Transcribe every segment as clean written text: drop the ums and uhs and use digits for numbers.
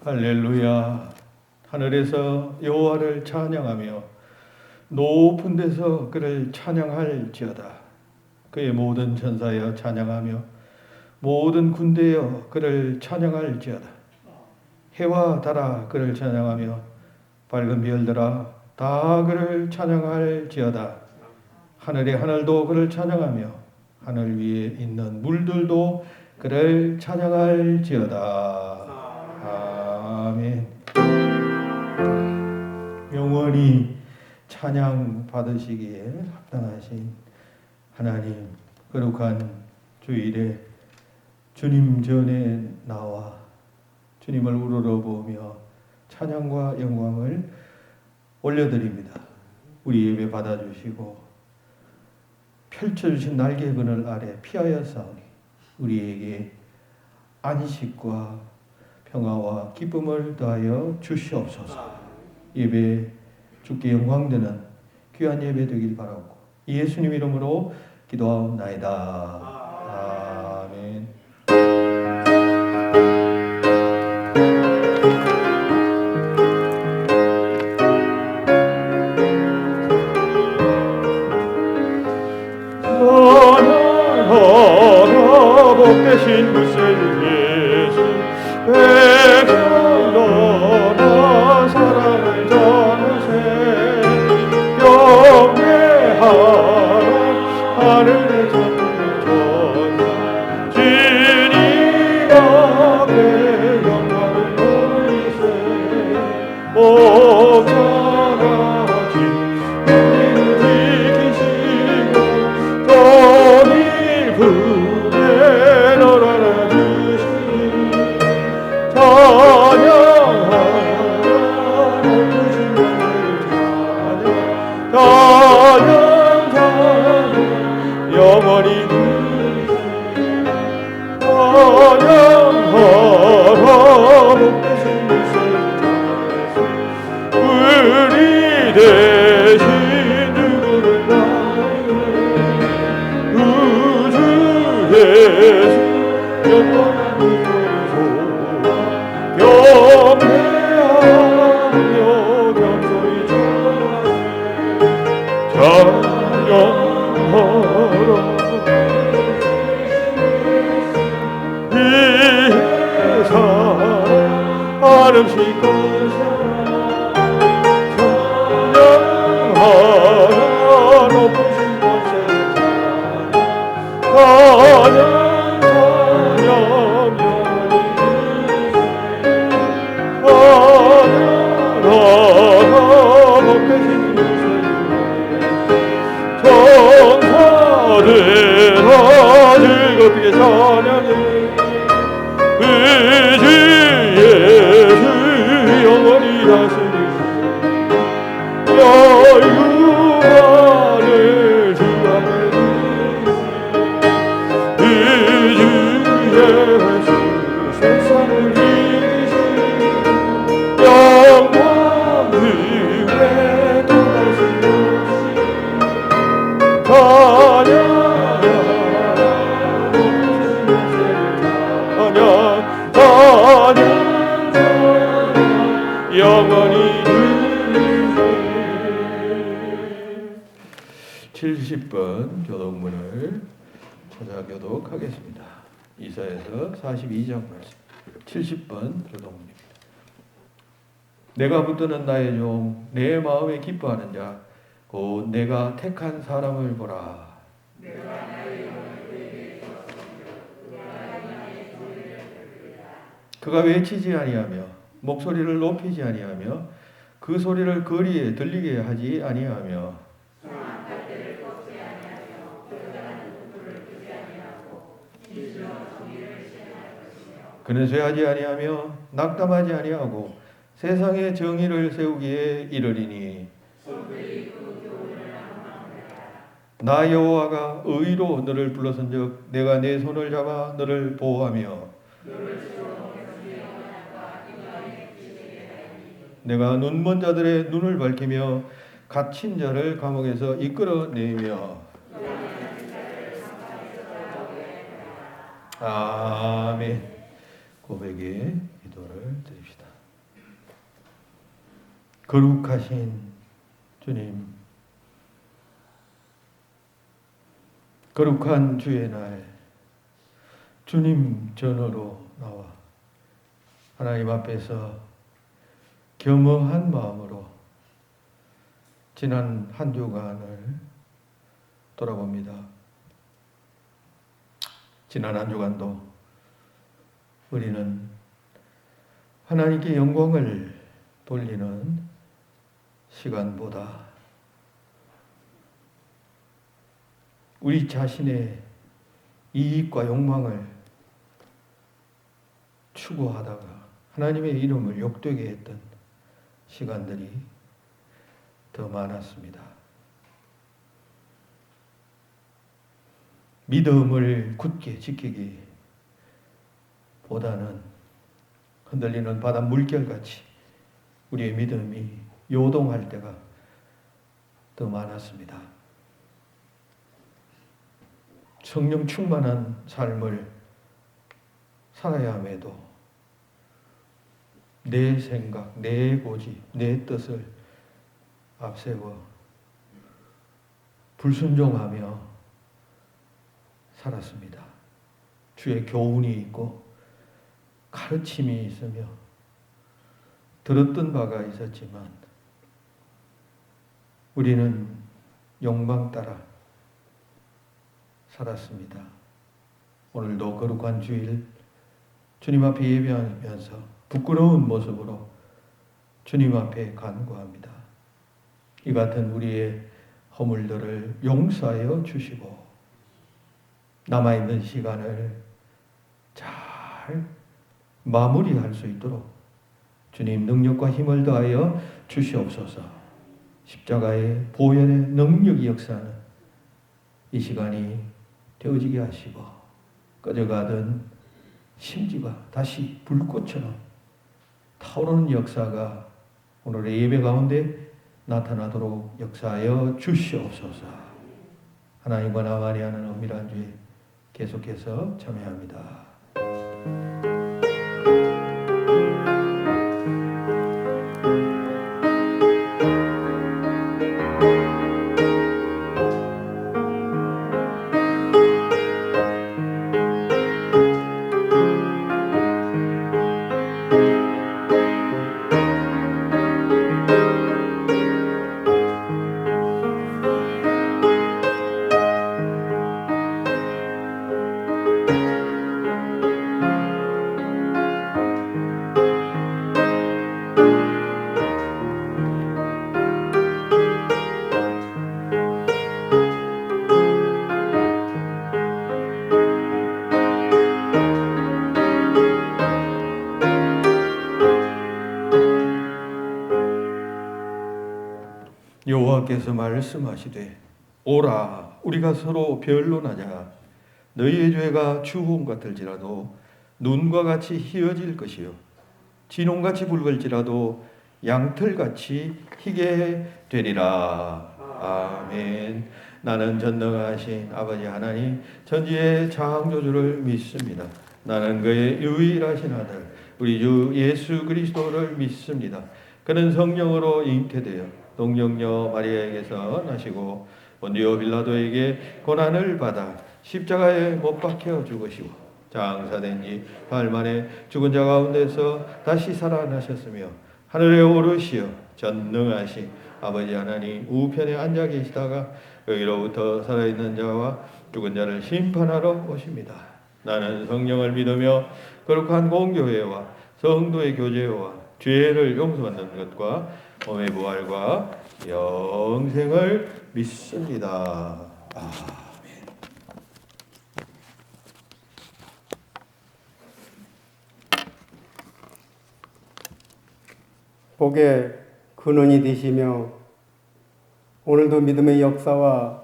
할렐루야. 하늘에서 여호와를 찬양하며 높은 데서 그를 찬양할지어다. 그의 모든 천사여 찬양하며 모든 군대여 그를 찬양할지어다. 해와 달아 그를 찬양하며 밝은 별들아 다 그를 찬양할지어다. 하늘의 하늘도 그를 찬양하며 하늘 위에 있는 물들도 그를 찬양할지어다. 아멘. 영원히 찬양 받으시기에 합당하신 하나님, 거룩한 주일에 주님 전에 나와 주님을 우러러보며 찬양과 영광을 올려드립니다. 우리 예배 받아주시고 펼쳐주신 날개 그늘 아래 피하여 싸우니 우리에게 안식과 평화와 기쁨을 더하여 주시옵소서. 예배 주께 영광되는 귀한 예배 되길 바라고 예수님 이름으로 기도하옵나이다. 아멘. 찬양하라 복되신 구세주 예수 백성들아 사랑을 전하세 경배하라 하늘의 천사 주님 앞에 영광을 돌리세 옥천하신 우리를 지키시고 전일 품에 너라나 주시니 찬양하라 높으신 하늘 찬양 영원히 찬양하라 복되신 우리 대신 누구를 우주 예수 영원한 경배하며 겸손히 찬양하라 이해 사랑 아름시 찬양하라 높으신 곳에 찬양 즐겁게 찬양해 주 예수 영원히 다스리시 여유만을 주 앞에 주 예수 세상을 이기시 영광 위에 돌아서시 찬양 영원히 70번 교독문을 찾아 교독하겠습니다. 이사야서 42장 말씀 70번 교독문입니다. 내가 붙드는 나의 종 내 마음에 기뻐하는 자 곧 내가 택한 사람을 보라. 그가 외치지 아니하며 목소리를 높이지 아니하며 그 소리를 거리에 들리게 하지 아니하며 그는 쇠하지 아니하며 낙담하지 아니하고 세상의 정의를 세우기에 이르리니 나 여호와가 의로 너를 불러선즉 내가 내 손을 잡아 너를 보호하며 내가 눈먼 자들의 눈을 밝히며 갇힌 자를 감옥에서 이끌어내며 아멘. 고백의 기도를 드립시다. 거룩하신 주님, 거룩한 주의 날 주님 전으로 나와 하나님 앞에서 겸허한 마음으로 지난 한 주간을 돌아봅니다. 지난 한 주간도 우리는 하나님께 영광을 돌리는 시간보다 우리 자신의 이익과 욕망을 추구하다가 하나님의 이름을 욕되게 했던 시간들이 더 많았습니다. 믿음을 굳게 지키기 보다는 흔들리는 바다 물결같이 우리의 믿음이 요동할 때가 더 많았습니다. 성령 충만한 삶을 살아야 함에도 내 생각, 내 고집, 내 뜻을 앞세워 불순종하며 살았습니다. 주의 교훈이 있고 가르침이 있으며 들었던 바가 있었지만 우리는 욕망 따라 살았습니다. 오늘도 거룩한 주일 주님 앞에 예배하면서 부끄러운 모습으로 주님 앞에 간구합니다. 이 같은 우리의 허물들을 용서하여 주시고 남아있는 시간을 잘 마무리할 수 있도록 주님 능력과 힘을 더하여 주시옵소서. 십자가의 보혈의 능력이 역사하는 이 시간이 되어지게 하시고 꺼져가던 심지가 다시 불꽃처럼 타오르는 역사가 오늘의 예배 가운데 나타나도록 역사하여 주시옵소서. 하나님과 나만이 하는 은밀한 주에 계속해서 참여합니다. 여호와께서 말씀하시되 오라 우리가 서로 변론하자. 너희의 죄가 주홍 같을지라도 눈과 같이 희어질 것이요 진홍같이 붉을지라도 양털같이 희게 되리라. 아멘. 나는 전능하신 아버지 하나님 천지의 창조주를 믿습니다. 나는 그의 유일하신 아들 우리 주 예수 그리스도를 믿습니다. 그는 성령으로 잉태되어 동정녀 마리아에게서 나시고 본디오 빌라도에게 고난을 받아 십자가에 못 박혀 죽으시고 장사된 지 8일 만에 죽은 자 가운데서 다시 살아나셨으며 하늘에 오르시어 전능하신 아버지 하나님 우편에 앉아 계시다가 여기로부터 살아있는 자와 죽은 자를 심판하러 오십니다. 나는 성령을 믿으며 거룩한 공교회와 성도의 교제와 죄를 용서받는 것과 몸의 부활과 영생을 믿습니다. 아멘. 복의 근원이 되시며 오늘도 믿음의 역사와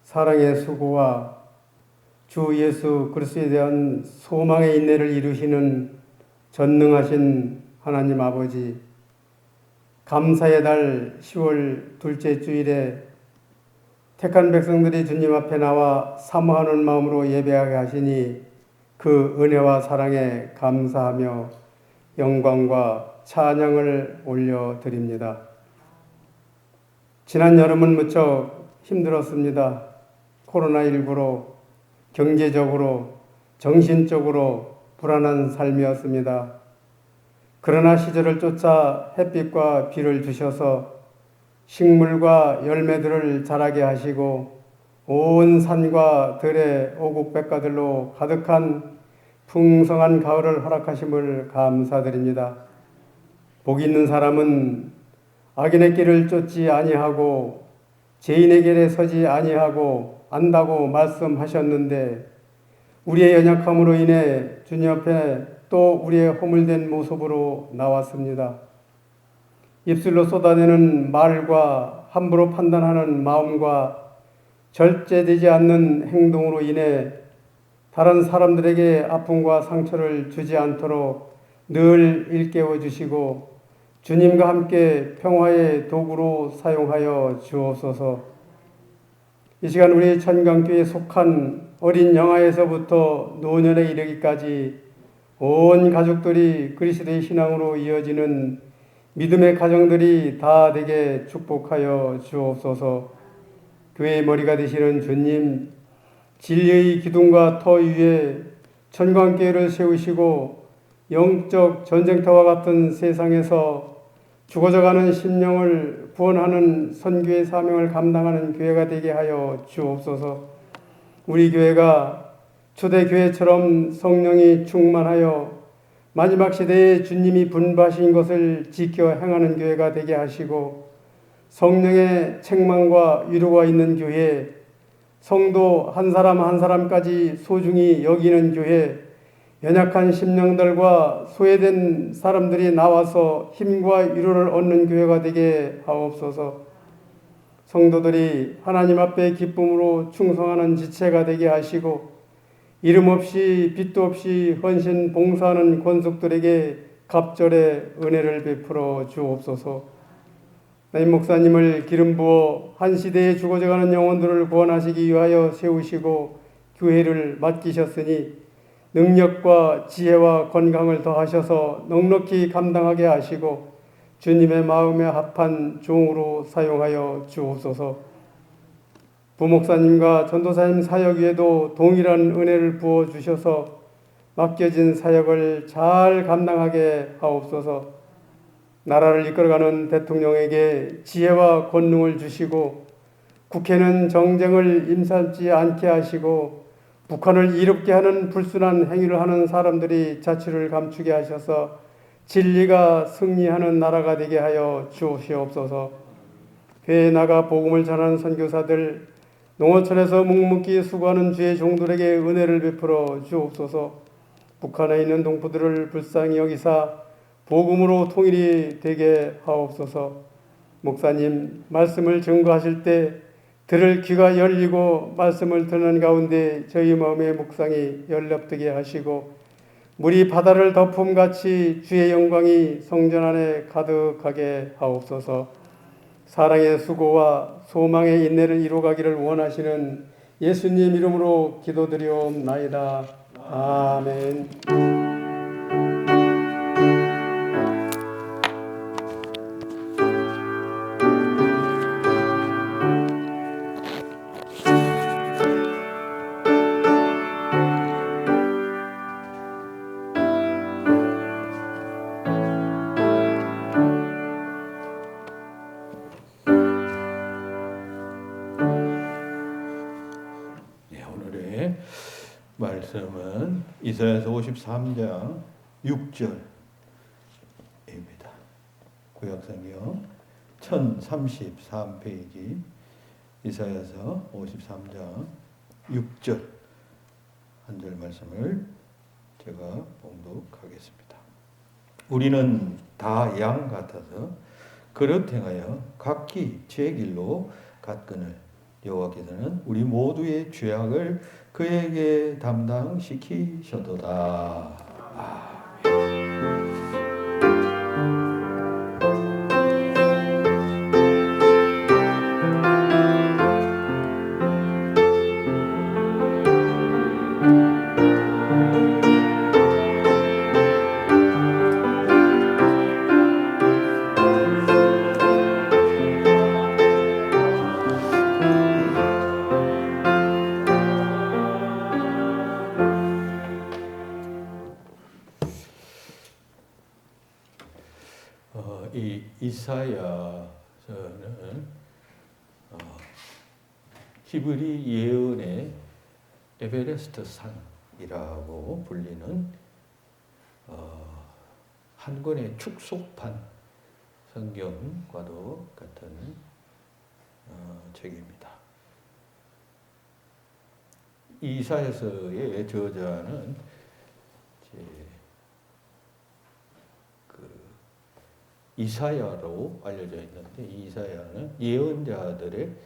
사랑의 수고와 주 예수 그리스도에 대한 소망의 인내를 이루시는 전능하신 하나님 아버지, 감사의 달 10월 둘째 주일에 택한 백성들이 주님 앞에 나와 사모하는 마음으로 예배하게 하시니 그 은혜와 사랑에 감사하며 영광과 찬양을 올려드립니다. 지난 여름은 무척 힘들었습니다. 코로나19로 경제적으로 정신적으로 불안한 삶이었습니다. 그러나 시절을 쫓아 햇빛과 비를 주셔서 식물과 열매들을 자라게 하시고 온 산과 들의 오곡백과들로 가득한 풍성한 가을을 허락하심을 감사드립니다. 복 있는 사람은 악인의 길을 쫓지 아니하고 죄인의 길에 서지 아니하고 안다고 말씀하셨는데 우리의 연약함으로 인해 주님 앞에 또 우리의 허물된 모습으로 나왔습니다. 입술로 쏟아내는 말과 함부로 판단하는 마음과 절제되지 않는 행동으로 인해 다른 사람들에게 아픔과 상처를 주지 않도록 늘 일깨워 주시고 주님과 함께 평화의 도구로 사용하여 주옵소서. 이 시간 우리 천강교회에 속한 어린 영아에서부터 노년에 이르기까지 온 가족들이 그리스도의 신앙으로 이어지는 믿음의 가정들이 다 되게 축복하여 주옵소서. 교회의 머리가 되시는 주님, 진리의 기둥과 터 위에 천광교회를 세우시고 영적 전쟁터와 같은 세상에서 죽어져가는 심령을 구원하는 선교의 사명을 감당하는 교회가 되게 하여 주옵소서. 우리 교회가 초대교회처럼 성령이 충만하여 마지막 시대에 주님이 분부하신 것을 지켜 행하는 교회가 되게 하시고 성령의 책망과 위로가 있는 교회, 성도 한 사람 한 사람까지 소중히 여기는 교회, 연약한 심령들과 소외된 사람들이 나와서 힘과 위로를 얻는 교회가 되게 하옵소서. 성도들이 하나님 앞에 기쁨으로 충성하는 지체가 되게 하시고 이름 없이 빛도 없이 헌신 봉사하는 권속들에게 갑절의 은혜를 베풀어 주옵소서. 나인 목사님을 기름 부어 한 시대에 죽어져가는 영혼들을 구원하시기 위하여 세우시고 교회를 맡기셨으니 능력과 지혜와 건강을 더하셔서 넉넉히 감당하게 하시고 주님의 마음에 합한 종으로 사용하여 주옵소서. 부목사님과 전도사님 사역 위에도 동일한 은혜를 부어 주셔서 맡겨진 사역을 잘 감당하게 하옵소서. 나라를 이끌어가는 대통령에게 지혜와 권능을 주시고 국회는 정쟁을 임삼지 않게 하시고 북한을 이롭게 하는 불순한 행위를 하는 사람들이 자취를 감추게 하셔서 진리가 승리하는 나라가 되게 하여 주옵시옵소서. 회에 나가 복음을 전하는 선교사들, 농어촌에서 묵묵히 수고하는 주의 종들에게 은혜를 베풀어 주옵소서. 북한에 있는 동포들을 불쌍히 여기사 복음으로 통일이 되게 하옵소서. 목사님 말씀을 증거하실 때 들을 귀가 열리고 말씀을 듣는 가운데 저희 마음의 묵상이 열렵되게 하시고 물이 바다를 덮음같이 주의 영광이 성전 안에 가득하게 하옵소서. 사랑의 수고와 소망의 인내를 이루가기를 원하시는 예수님 이름으로 기도드리옵나이다. 아멘. 말씀은 이사야서 53장 6절입니다. 구약성경 1033페이지 이사야서 53장 6절 한 절 말씀을 제가 봉독하겠습니다. 우리는 다 양 같아서 그릇 행하여 각기 제 길로 갔거늘 여호와께서는 우리 모두의 죄악을 그에게 담당시키셨도다. 이 이사야서는 히브리 예언의 에베레스트 산이라고 불리는 한 권의 축소판 성경과도 같은 책입니다. 이사야서의 저자는 이사야로 알려져 있는데, 이 이사야는 예언자들의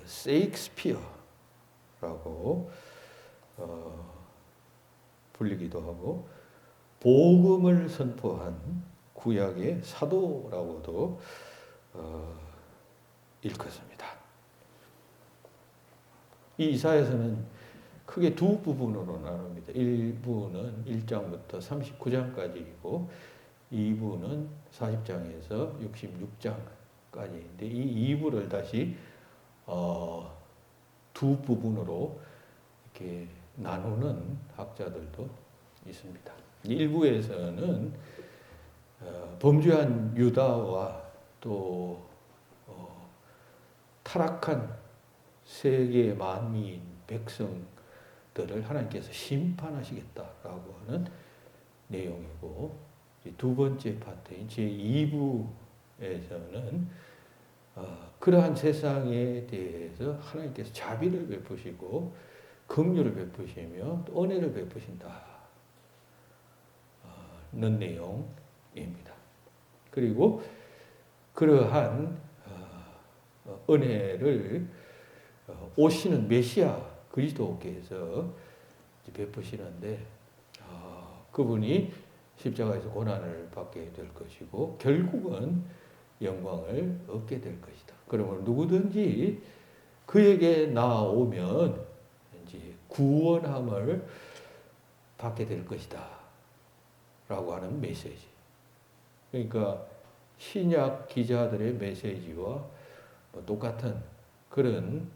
세익스피어라고 불리기도 하고, 복음을 선포한 구약의 사도라고도 일컫습니다. 이 이사야서는 크게 두 부분으로 나눕니다. 1부는 1장부터 39장까지이고 2부는 40장에서 66장까지인데, 이 2부를 다시 두 부분으로 이렇게 나누는 학자들도 있습니다. 1부에서는 범죄한 유다와 또 타락한 세계 만민 백성들을 하나님께서 심판하시겠다라고 하는 내용이고, 두 번째 파트인 제2부에서는 그러한 세상에 대해서 하나님께서 자비를 베푸시고 긍휼을 베푸시며 또 은혜를 베푸신다는 내용입니다. 그리고 그러한 은혜를 오시는 메시아 그리스도께서 베푸시는데, 그분이 십자가에서 고난을 받게 될 것이고 결국은 영광을 얻게 될 것이다. 그러므로 누구든지 그에게 나오면 이제 구원함을 받게 될 것이다 라고 하는 메시지. 그러니까 신약 기자들의 메시지와 똑같은 그런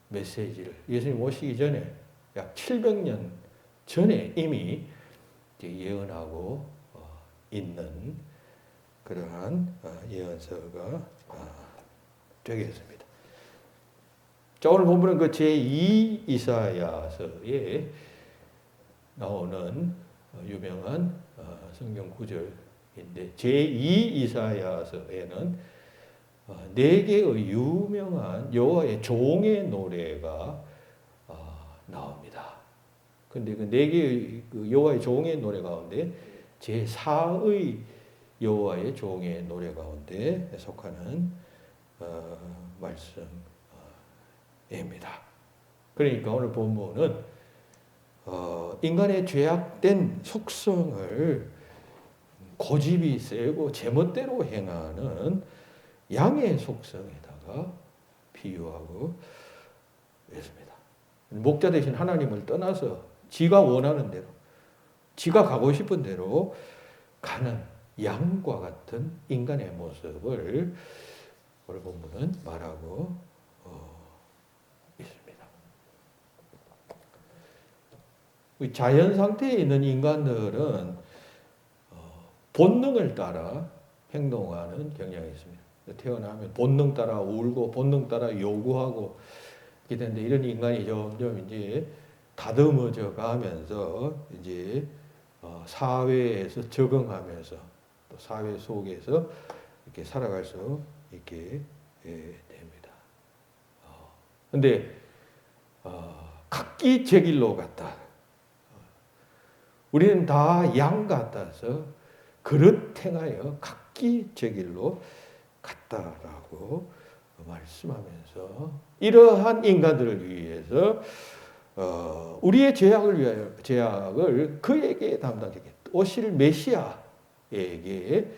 메시지를 예수님 오시기 전에 약 700년 전에 이미 예언하고 있는 그러한 예언서가 되겠습니다. 자, 오늘 본문은 그 제2 이사야서에 나오는 유명한 성경 구절인데, 제2 이사야서에는 네 개의 유명한 여호와의 종의 노래가 나옵니다. 근데 그 네 개의 여호와의 종의 노래 가운데 제4의 여호와의 종의 노래 가운데 속하는 말씀입니다. 그러니까 오늘 본문은 인간의 죄악된 속성을 고집이 세고 제멋대로 행하는 양의 속성에다가 비유하고 있습니다. 목자 대신 하나님을 떠나서 지가 원하는 대로, 지가 가고 싶은 대로 가는 양과 같은 인간의 모습을 오늘 본문은 말하고 있습니다. 자연 상태에 있는 인간들은 본능을 따라 행동하는 경향이 있습니다. 태어나면 본능 따라 울고 본능 따라 요구하고 이렇게 되는데, 이런 인간이 점점 이제 다듬어져 가면서 이제 사회에서 적응하면서 또 사회 속에서 이렇게 살아갈 수 있게 됩니다. 근데 각기 제 길로 갔다. 우리는 다 양 같아서 그릇 행하여 각기 제 길로 갔다라고 말씀하면서, 이러한 인간들을 위해서 우리의 죄악을 그에게 담당시켰다. 오실 메시아에게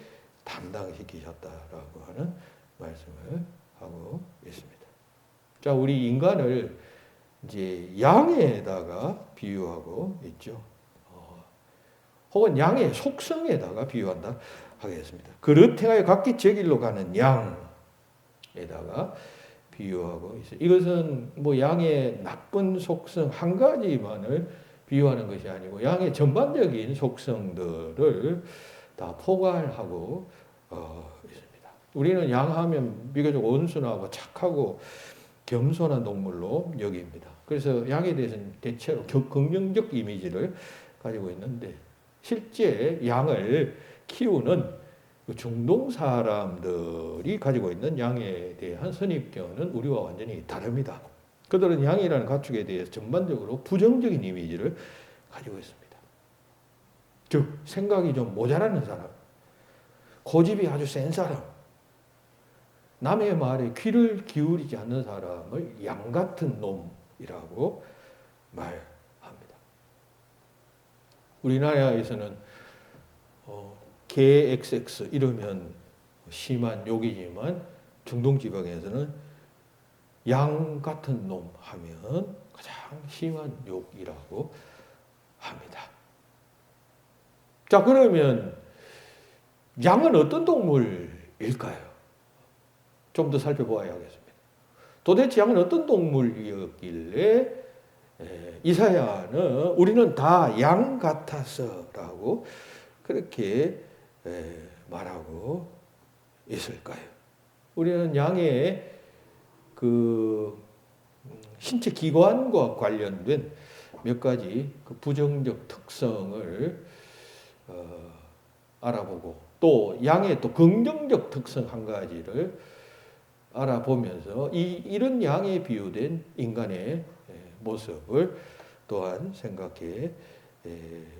담당시키셨다라고 하는 말씀을 하고 있습니다. 자, 우리 인간을 이제 양에다가 비유하고 있죠. 혹은 양의 속성에다가 비유한다 하겠습니다. 그릇 행하여 각기 제 길로 가는 양에다가 비유하고 있어요. 이것은 뭐 양의 나쁜 속성 한 가지만을 비유하는 것이 아니고 양의 전반적인 속성들을 다 포괄하고 있습니다. 우리는 양하면 비교적 온순하고 착하고 겸손한 동물로 여깁니다. 그래서 양에 대해서는 대체로 긍정적 이미지를 가지고 있는데 실제 양을 키우는 중동 사람들이 가지고 있는 양에 대한 선입견은 우리와 완전히 다릅니다. 그들은 양이라는 가축에 대해서 전반적으로 부정적인 이미지를 가지고 있습니다. 즉 생각이 좀 모자라는 사람, 고집이 아주 센 사람, 남의 말에 귀를 기울이지 않는 사람을 양 같은 놈이라고 말합니다. 우리나라에서는 개 XX 이러면 심한 욕이지만 중동 지방에서는 양 같은 놈 하면 가장 심한 욕이라고 합니다. 자, 그러면 양은 어떤 동물일까요? 좀 더 살펴보아야 하겠습니다. 도대체 양은 어떤 동물이었길래 이사야는 우리는 다 양 같아서라고 그렇게 말하고 있을까요? 우리는 양의 그 신체 기관과 관련된 몇 가지 그 부정적 특성을 알아보고 또 양의 또 긍정적 특성 한 가지를 알아보면서 이런 양에 비유된 인간의 모습을 또한 생각해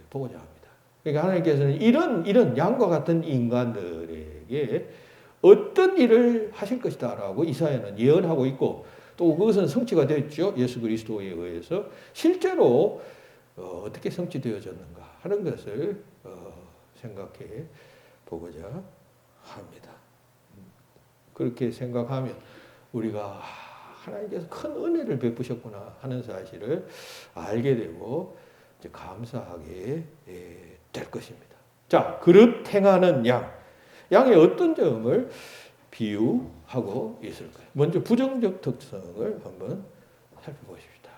보고자 합니다. 그러니까 하나님께서는 이런 양과 같은 인간들에게 어떤 일을 하실 것이다라고 이사야는 예언하고 있고 또 그것은 성취가 됐죠. 예수 그리스도에 의해서 실제로 어떻게 성취되어졌는가 하는 것을 생각해 보고자 합니다. 그렇게 생각하면 우리가 하나님께서 큰 은혜를 베푸셨구나 하는 사실을 알게 되고 이제 감사하게 될 것입니다. 자, 그릇 행하는 양의 어떤 점을 비유하고 있을까요? 먼저 부정적 특성을 한번 살펴보십시다.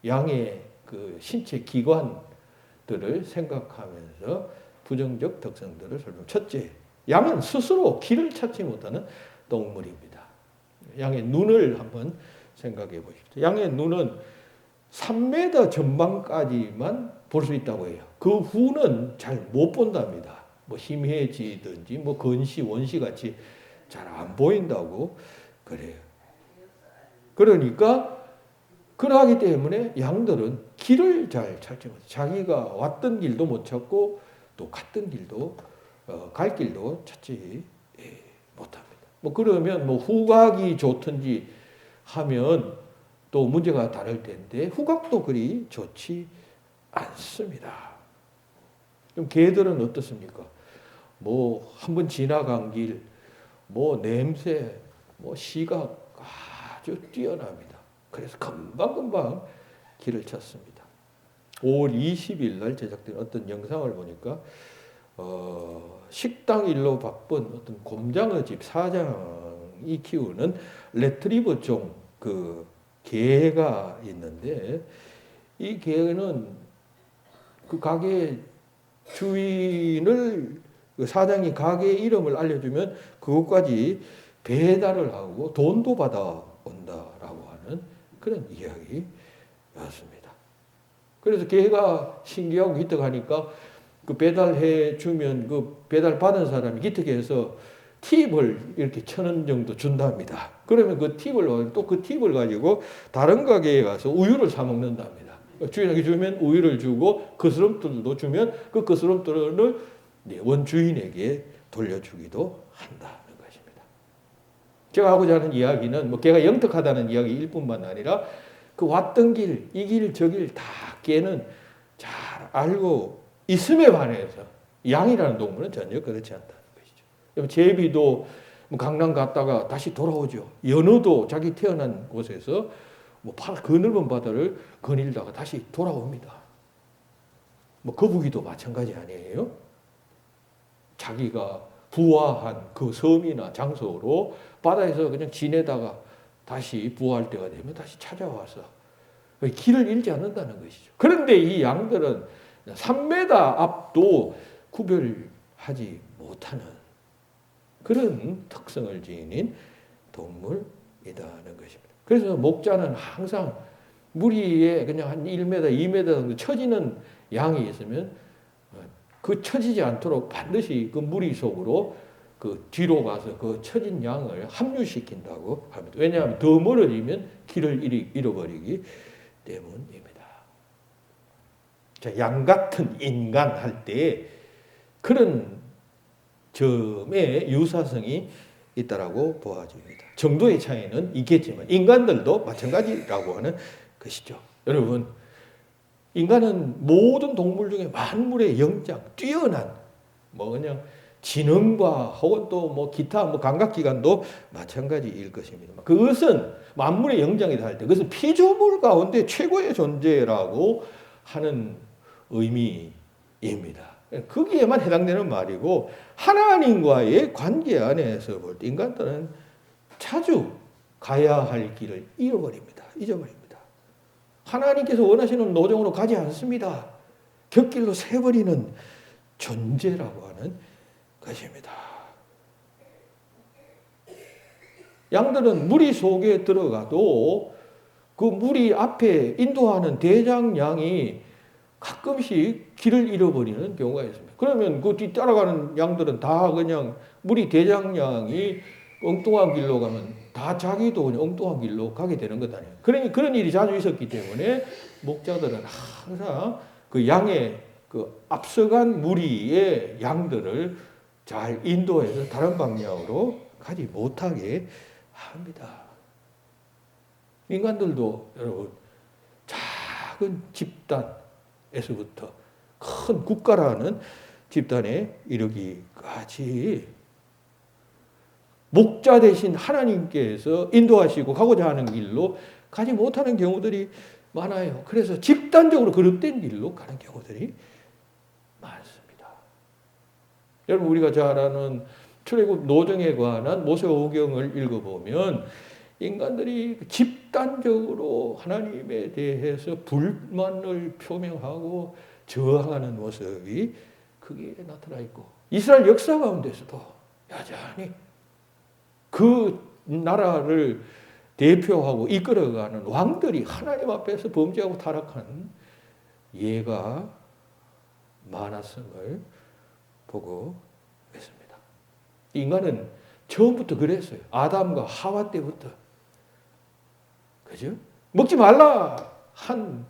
양의 그 신체 기관들을 생각하면서 부정적 특성들을 설명. 첫째, 양은 스스로 길을 찾지 못하는 동물입니다. 양의 눈을 한번 생각해 보십시오. 양의 눈은 3m 전방까지만 볼 수 있다고 해요. 그 후는 잘 못 본답니다. 뭐 희미해지든지 뭐 건시, 원시 같이 잘 안 보인다고 그래요. 그러니까 그러하기 때문에 양들은 길을 잘 찾지 못해요. 자기가 왔던 길도 못 찾고 또 갔던 길도 갈 길도 찾지 못합니다. 뭐 그러면 뭐 후각이 좋든지 하면 또 문제가 다를 텐데 후각도 그리 좋지 않습니다. 그럼 개들은 어떻습니까? 뭐 한번 지나간 길, 뭐 냄새, 뭐 시각 아주 뛰어납니다. 그래서 금방금방 길을 찾습니다. 5월 20일 날 제작된 어떤 영상을 보니까 식당 일로 바쁜 어떤 곰장어 집 사장이 키우는 레트리버 종 그 개가 있는데 이 개는 그 가게 주인을 그 사장이 가게 이름을 알려주면 그것까지 배달을 하고 돈도 받아온다라고 하는 그런 이야기였습니다. 그래서 개가 신기하고 기특하니까 그 배달해 주면 그 배달 받은 사람이 기특해서 팁을 이렇게 1,000원 정도 준답니다. 그러면 그 팁을 또 그 팁을 가지고 다른 가게에 가서 우유를 사 먹는답니다. 주인에게 주면 우유를 주고 거스름돌도 주면 그 거스름돌을 원주인에게 돌려주기도 한다는 것입니다. 제가 하고자 하는 이야기는 뭐 걔가 영특하다는 이야기일 뿐만 아니라 그 왔던 길, 이 길, 저 길 다 걔는 잘 알고 있음에 반해서 양이라는 동물은 전혀 그렇지 않다는 것이죠. 제비도 강남 갔다가 다시 돌아오죠. 연어도 자기 태어난 곳에서 뭐 그 넓은 바다를 거닐다가 다시 돌아옵니다. 뭐 거북이도 마찬가지 아니에요? 자기가 부화한 그 섬이나 장소로 바다에서 그냥 지내다가 다시 부화할 때가 되면 다시 찾아와서 길을 잃지 않는다는 것이죠. 그런데 이 양들은 3m 앞도 구별하지 못하는 그런 특성을 지닌 동물이다는 것입니다. 그래서 목자는 항상 무리에 그냥 한 1m, 2m 정도 처지는 양이 있으면 그 처지지 않도록 반드시 그 무리 속으로 그 뒤로 가서 그 처진 양을 합류시킨다고 합니다. 왜냐하면 더 멀어지면 길을 잃어버리기 때문입니다. 자, 양 같은 인간 할 때 그런 점에 유사성이 있다라고 보아집니다. 정도의 차이는 있겠지만 인간들도 마찬가지라고 하는 것이죠. 여러분, 인간은 모든 동물 중에 만물의 영장, 뛰어난 뭐 그냥 지능과 혹은 또 뭐 기타 뭐 감각기관도 마찬가지일 것입니다. 그것은 만물의 영장이다 할 때 그것은 피조물 가운데 최고의 존재라고 하는 의미입니다. 거기에만 해당되는 말이고 하나님과의 관계 안에서 볼 때 인간들은 자주 가야 할 길을 잃어버립니다. 잊어버립니다. 하나님께서 원하시는 노정으로 가지 않습니다. 곁길로 새버리는 존재라고 하는 것입니다. 양들은 무리 속에 들어가도 그 무리 앞에 인도하는 대장양이 가끔씩 길을 잃어버리는 경우가 있습니다. 그러면 그 뒤 따라가는 양들은 다 그냥 무리 대장양이 엉뚱한 길로 가면 다 자기도 그냥 엉뚱한 길로 가게 되는 것 아니에요. 그러니 그런 일이 자주 있었기 때문에 목자들은 항상 그 양의 그 앞서간 무리의 양들을 잘 인도해서 다른 방향으로 가지 못하게 합니다. 인간들도 여러분 작은 집단에서부터 큰 국가라는 집단에 이르기까지 목자 대신 하나님께서 인도하시고 가고자 하는 길로 가지 못하는 경우들이 많아요. 그래서 집단적으로 그릇된 길로 가는 경우들이 많습니다. 여러분 우리가 잘 아는 출애굽 노정에 관한 모세오경을 읽어보면 인간들이 집단적으로 하나님에 대해서 불만을 표명하고 저항하는 모습이 크게 나타나 있고 이스라엘 역사 가운데서도 여전히 그 나라를 대표하고 이끌어가는 왕들이 하나님 앞에서 범죄하고 타락한 예가 많았음을 보고 있습니다. 인간은 처음부터 그랬어요. 아담과 하와 때부터. 그죠? 먹지 말라 한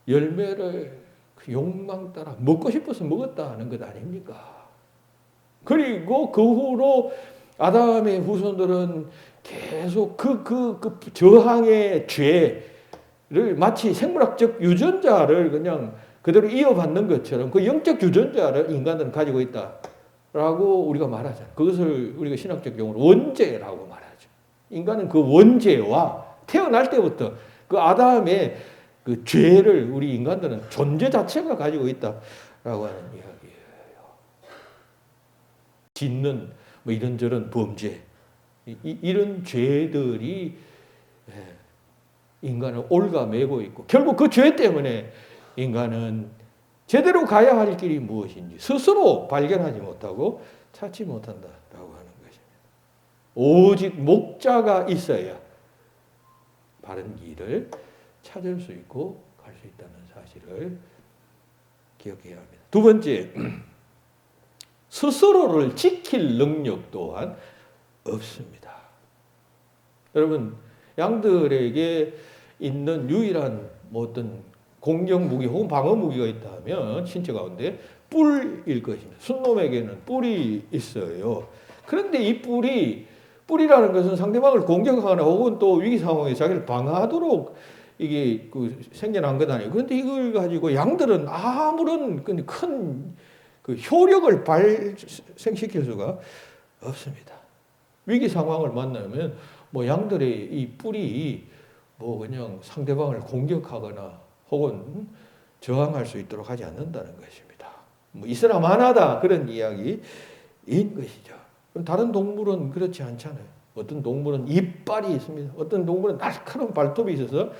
열매를 그 욕망 따라 먹고 싶어서 먹었다는 것 아닙니까? 그리고 그 후로 아담의 후손들은 계속 그 저항의 죄를 마치 생물학적 유전자를 그냥 그대로 이어받는 것처럼 그 영적 유전자를 인간들은 가지고 있다라고 우리가 말하잖아요. 그것을 우리가 신학적 용어로 원죄라고 말하죠. 인간은 그 원죄와 태어날 때부터 그 아담의 그 죄를 우리 인간들은 존재 자체가 가지고 있다라고 하는 이야기예요. 짓는 뭐 이런저런 범죄, 이런 죄들이 인간을 올가매고 있고 결국 그 죄 때문에 인간은 제대로 가야 할 길이 무엇인지 스스로 발견하지 못하고 찾지 못한다라고 하는 것입니다. 오직 목자가 있어야 바른 길을 찾을 수 있고 갈 수 있다는 사실을 기억해야 합니다. 두 번째, 스스로를 지킬 능력 또한 없습니다. 여러분, 양들에게 있는 유일한 뭐 어떤 공격 무기 혹은 방어 무기가 있다면 신체 가운데 뿔일 것입니다. 순놈에게는 뿔이 있어요. 그런데 이 뿔이라는 것은 상대방을 공격하거나 혹은 또 위기 상황에 자기를 방어하도록 이게 생겨난 것 아니에요. 그런데 이걸 가지고 양들은 아무런 큰 효력을 발생시킬 수가 없습니다. 위기 상황을 만나면 뭐 양들의 이 뿔이 뭐 그냥 상대방을 공격하거나 혹은 저항할 수 있도록 하지 않는다는 것입니다. 뭐 있으나 마나다 그런 이야기인 것이죠. 다른 동물은 그렇지 않잖아요. 어떤 동물은 이빨이 있습니다. 어떤 동물은 날카로운 발톱이 있어서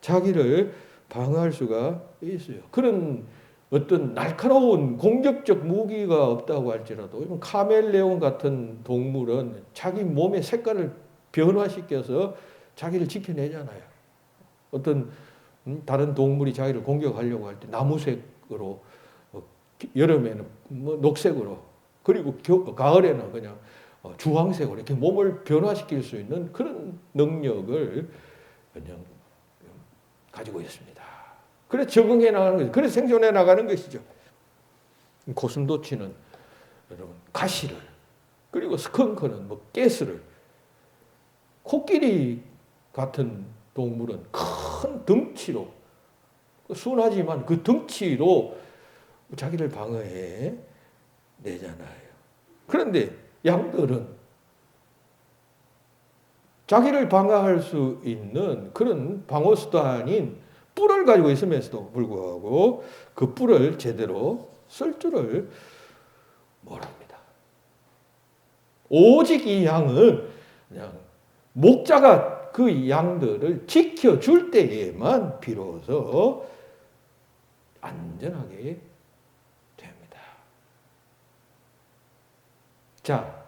자기를 방어할 수가 있어요. 그런 어떤 날카로운 공격적 무기가 없다고 할지라도 이런 카멜레온 같은 동물은 자기 몸의 색깔을 변화시켜서 자기를 지켜내잖아요. 어떤 다른 동물이 자기를 공격하려고 할 때 나무색으로, 여름에는 뭐 녹색으로, 그리고 가을에는 그냥 주황색으로 이렇게 몸을 변화시킬 수 있는 그런 능력을 그냥 가지고 있습니다. 그래서 적응해 나가는 거죠. 그래서 생존해 나가는 것이죠. 고슴도치는 여러분 가시를, 그리고 스컹크는 뭐 가스를, 코끼리 같은 동물은 큰 덩치로, 순하지만 그 덩치로 자기를 방어해 내잖아요. 그런데 양들은 자기를 방어할 수 있는 그런 방어 수단인 뿔을 가지고 있음에도 불구하고 그 뿔을 제대로 쓸 줄을 모릅니다. 오직 이 양은 그냥 목자가 그 양들을 지켜줄 때에만 비로소 안전하게 됩니다. 자,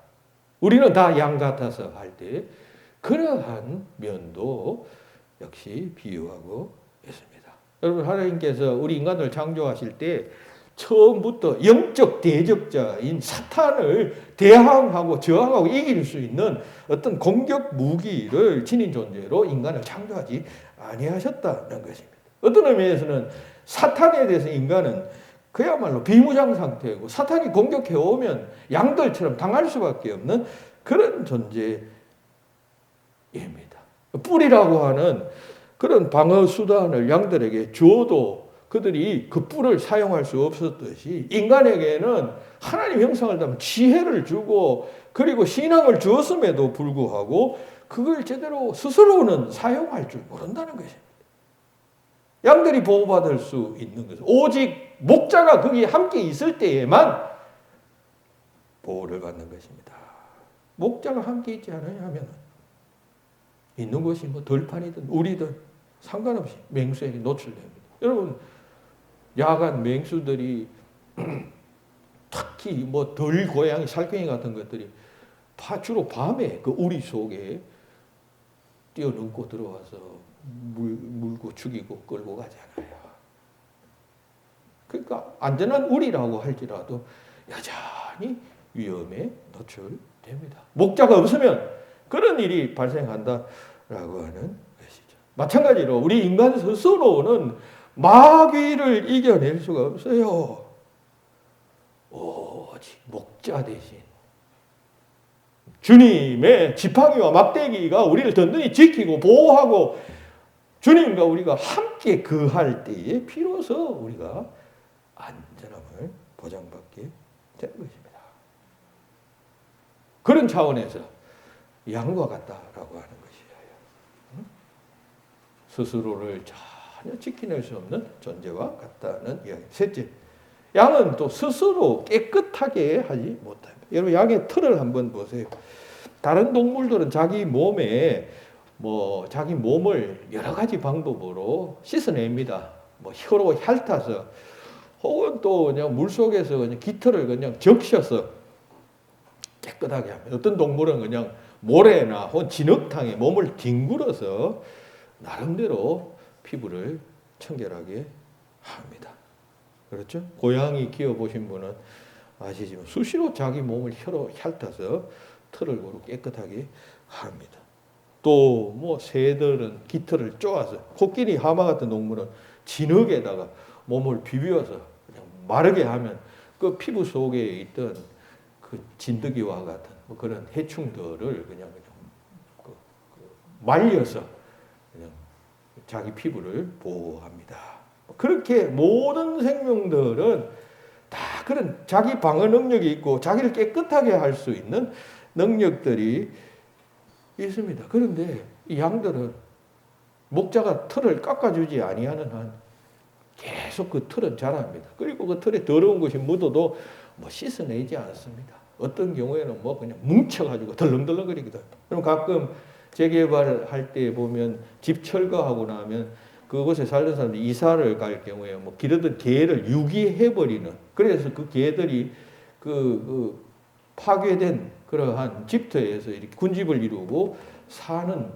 우리는 다 양 같아서 할 때 그러한 면도 역시 비유하고 있습니다. 여러분, 하나님께서 우리 인간을 창조하실 때 처음부터 영적 대적자인 사탄을 대항하고 저항하고 이길 수 있는 어떤 공격 무기를 지닌 존재로 인간을 창조하지 아니하셨다는 것입니다. 어떤 의미에서는 사탄에 대해서 인간은 그야말로 비무장 상태고, 사탄이 공격해 오면 양들처럼 당할 수밖에 없는 그런 존재입니다. 뿔이라고 하는 그런 방어 수단을 양들에게 줘도 그들이 그 뿔을 사용할 수 없었듯이, 인간에게는 하나님 형상을 담은 지혜를 주고 그리고 신앙을 주었음에도 불구하고 그걸 제대로 스스로는 사용할 줄 모른다는 것입니다. 양들이 보호받을 수 있는 것은 오직 목자가 거기에 함께 있을 때에만 보호를 받는 것입니다. 목자가 함께 있지 않아야 하면 있는 곳이 뭐 들판이든 우리든 상관없이 맹수에게 노출됩니다. 여러분, 야간 맹수들이 특히 뭐 들고양이, 살쾡이 같은 것들이 주로 밤에 그 우리 속에 뛰어넘고 들어와서 물고 죽이고 끌고 가잖아요. 그러니까 안전한 우리라고 할지라도 여전히 위험에 노출됩니다. 목자가 없으면 그런 일이 발생한다라고 하는 것이죠. 마찬가지로 우리 인간 스스로는 마귀를 이겨낼 수가 없어요. 오직 목자 대신 주님의 지팡이와 막대기가 우리를 든든히 지키고 보호하고 주님과 우리가 함께 거할 때에 비로소 우리가 안전함을 보장받게 되는 것입니다. 그런 차원에서 양과 같다라고 하는 것이에요. 스스로를 전혀 지켜낼 수 없는 존재와 같다는 이야기. 셋째, 양은 또 스스로 깨끗하게 하지 못합니다. 여러분, 양의 털을 한번 보세요. 다른 동물들은 자기 몸에 자기 몸을 여러 가지 방법으로 씻어냅니다. 혀로 핥아서, 혹은 또 그냥 물 속에서 그냥 깃털을 그냥 적셔서 깨끗하게 합니다. 어떤 동물은 그냥 모래나 혹은 진흙탕에 몸을 뒹굴어서 나름대로 피부를 청결하게 합니다. 그렇죠? 고양이 키워보신 분은 아시지만 수시로 자기 몸을 혀로 핥아서 털을 고루 깨끗하게 합니다. 또 새들은 깃털을 쪼아서, 코끼리, 하마 같은 동물은 진흙에다가 몸을 비벼서 그냥 마르게 하면 그 피부 속에 있던 그 진드기와 같은 그런 해충들을 그냥 말려서 그냥 자기 피부를 보호합니다. 그렇게 모든 생명들은 다 그런 자기 방어 능력이 있고 자기를 깨끗하게 할 수 있는 능력들이 있습니다. 그런데 이 양들은 목자가 털을 깎아주지 아니하는 한 계속 그 털은 자랍니다. 그리고 그 털에 더러운 것이 묻어도 씻어내지 않습니다. 어떤 경우에는 그냥 뭉쳐가지고 덜렁덜렁거리거든. 그럼 가끔 재개발할 때 보면 집 철거하고 나면 그곳에 살던 사람들이 이사를 갈 경우에 뭐 기르던 개를 유기해버리는, 그래서 그 개들이 그 파괴된 그러한 집터에서 이렇게 군집을 이루고 사는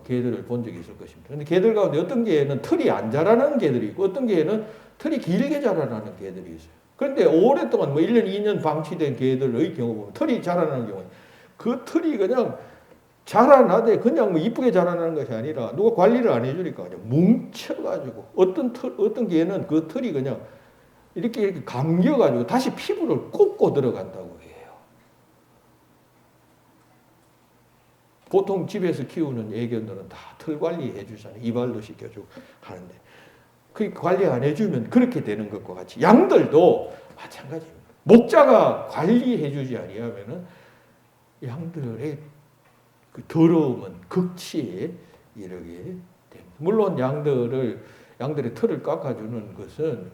개들을 본 적이 있을 것입니다. 그런데 개들 가운데 어떤 개는 털이 안 자라나는 개들이 있고 어떤 개는 털이 길게 자라나는 개들이 있어요. 그런데 오랫동안 뭐 1년, 2년 방치된 개들의 경우 보면 털이 자라나는 경우에 그 털이 그냥 자라나되 그냥 뭐 이쁘게 자라나는 것이 아니라 누가 관리를 안 해주니까 그냥 뭉쳐가지고 어떤 개는 그 털이 그냥 이렇게 감겨가지고 다시 피부를 꽂고 들어간다고 해요. 보통 집에서 키우는 애견들은 다 털 관리해 주잖아요. 이발도 시켜주고 하는데 그 관리 안 해주면 그렇게 되는 것과 같이 양들도 마찬가지입니다. 목자가 관리해 주지 아니하면은 양들의 그 더러움은 극치에 이르게 됩니다. 물론 양들의 털을 깎아주는 것은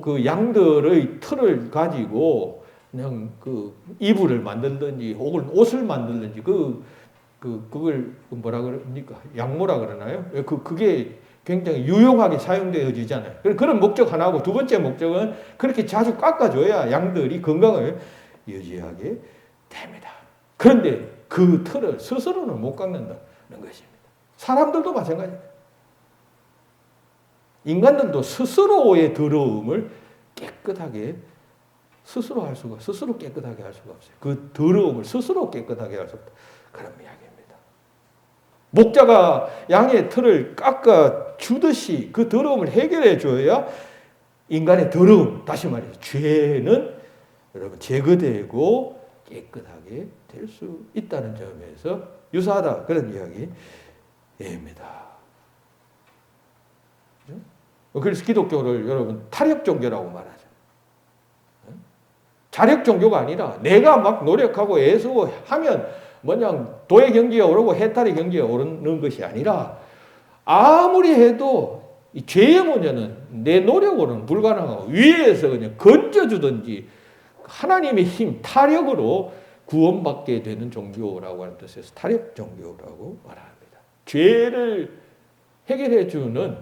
그 양들의 털을 가지고 그냥 그 이불을 만들든지 혹은 옷을 만들든지 그걸 뭐라 그럽니까? 양모라 그러나요? 그게 굉장히 유용하게 사용되어지잖아요. 그런 목적 하나고 두 번째 목적은 그렇게 자주 깎아줘야 양들이 건강을 유지하게 됩니다. 그런데 그 털을 스스로는 못 깎는다는 것입니다. 사람들도 마찬가지입니다. 인간들도 스스로의 더러움을 깨끗하게 스스로 깨끗하게 할 수가 없어요. 그 더러움을 스스로 깨끗하게 할 수 없다. 그런 이야기입니다. 목자가 양의 털을 깎아 주듯이 그 더러움을 해결해 줘야 인간의 더러움, 다시 말해서 죄는 여러분 제거되고 깨끗하게 될 수 있다는 점에서 유사하다, 그런 이야기입니다. 그래서 기독교를 여러분 타력 종교라고 말하죠. 자력 종교가 아니라 내가 막 노력하고 애쓰고하면 뭐냐 도의 경지에 오르고 해탈의 경지에 오르는 것이 아니라 아무리 해도 이 죄의 문제는 내 노력으로는 불가능하고 위에서 그냥 건져주든지 하나님의 힘, 타력으로 구원받게 되는 종교라고 하는 뜻에서 타력 종교라고 말합니다. 죄를 해결해 주는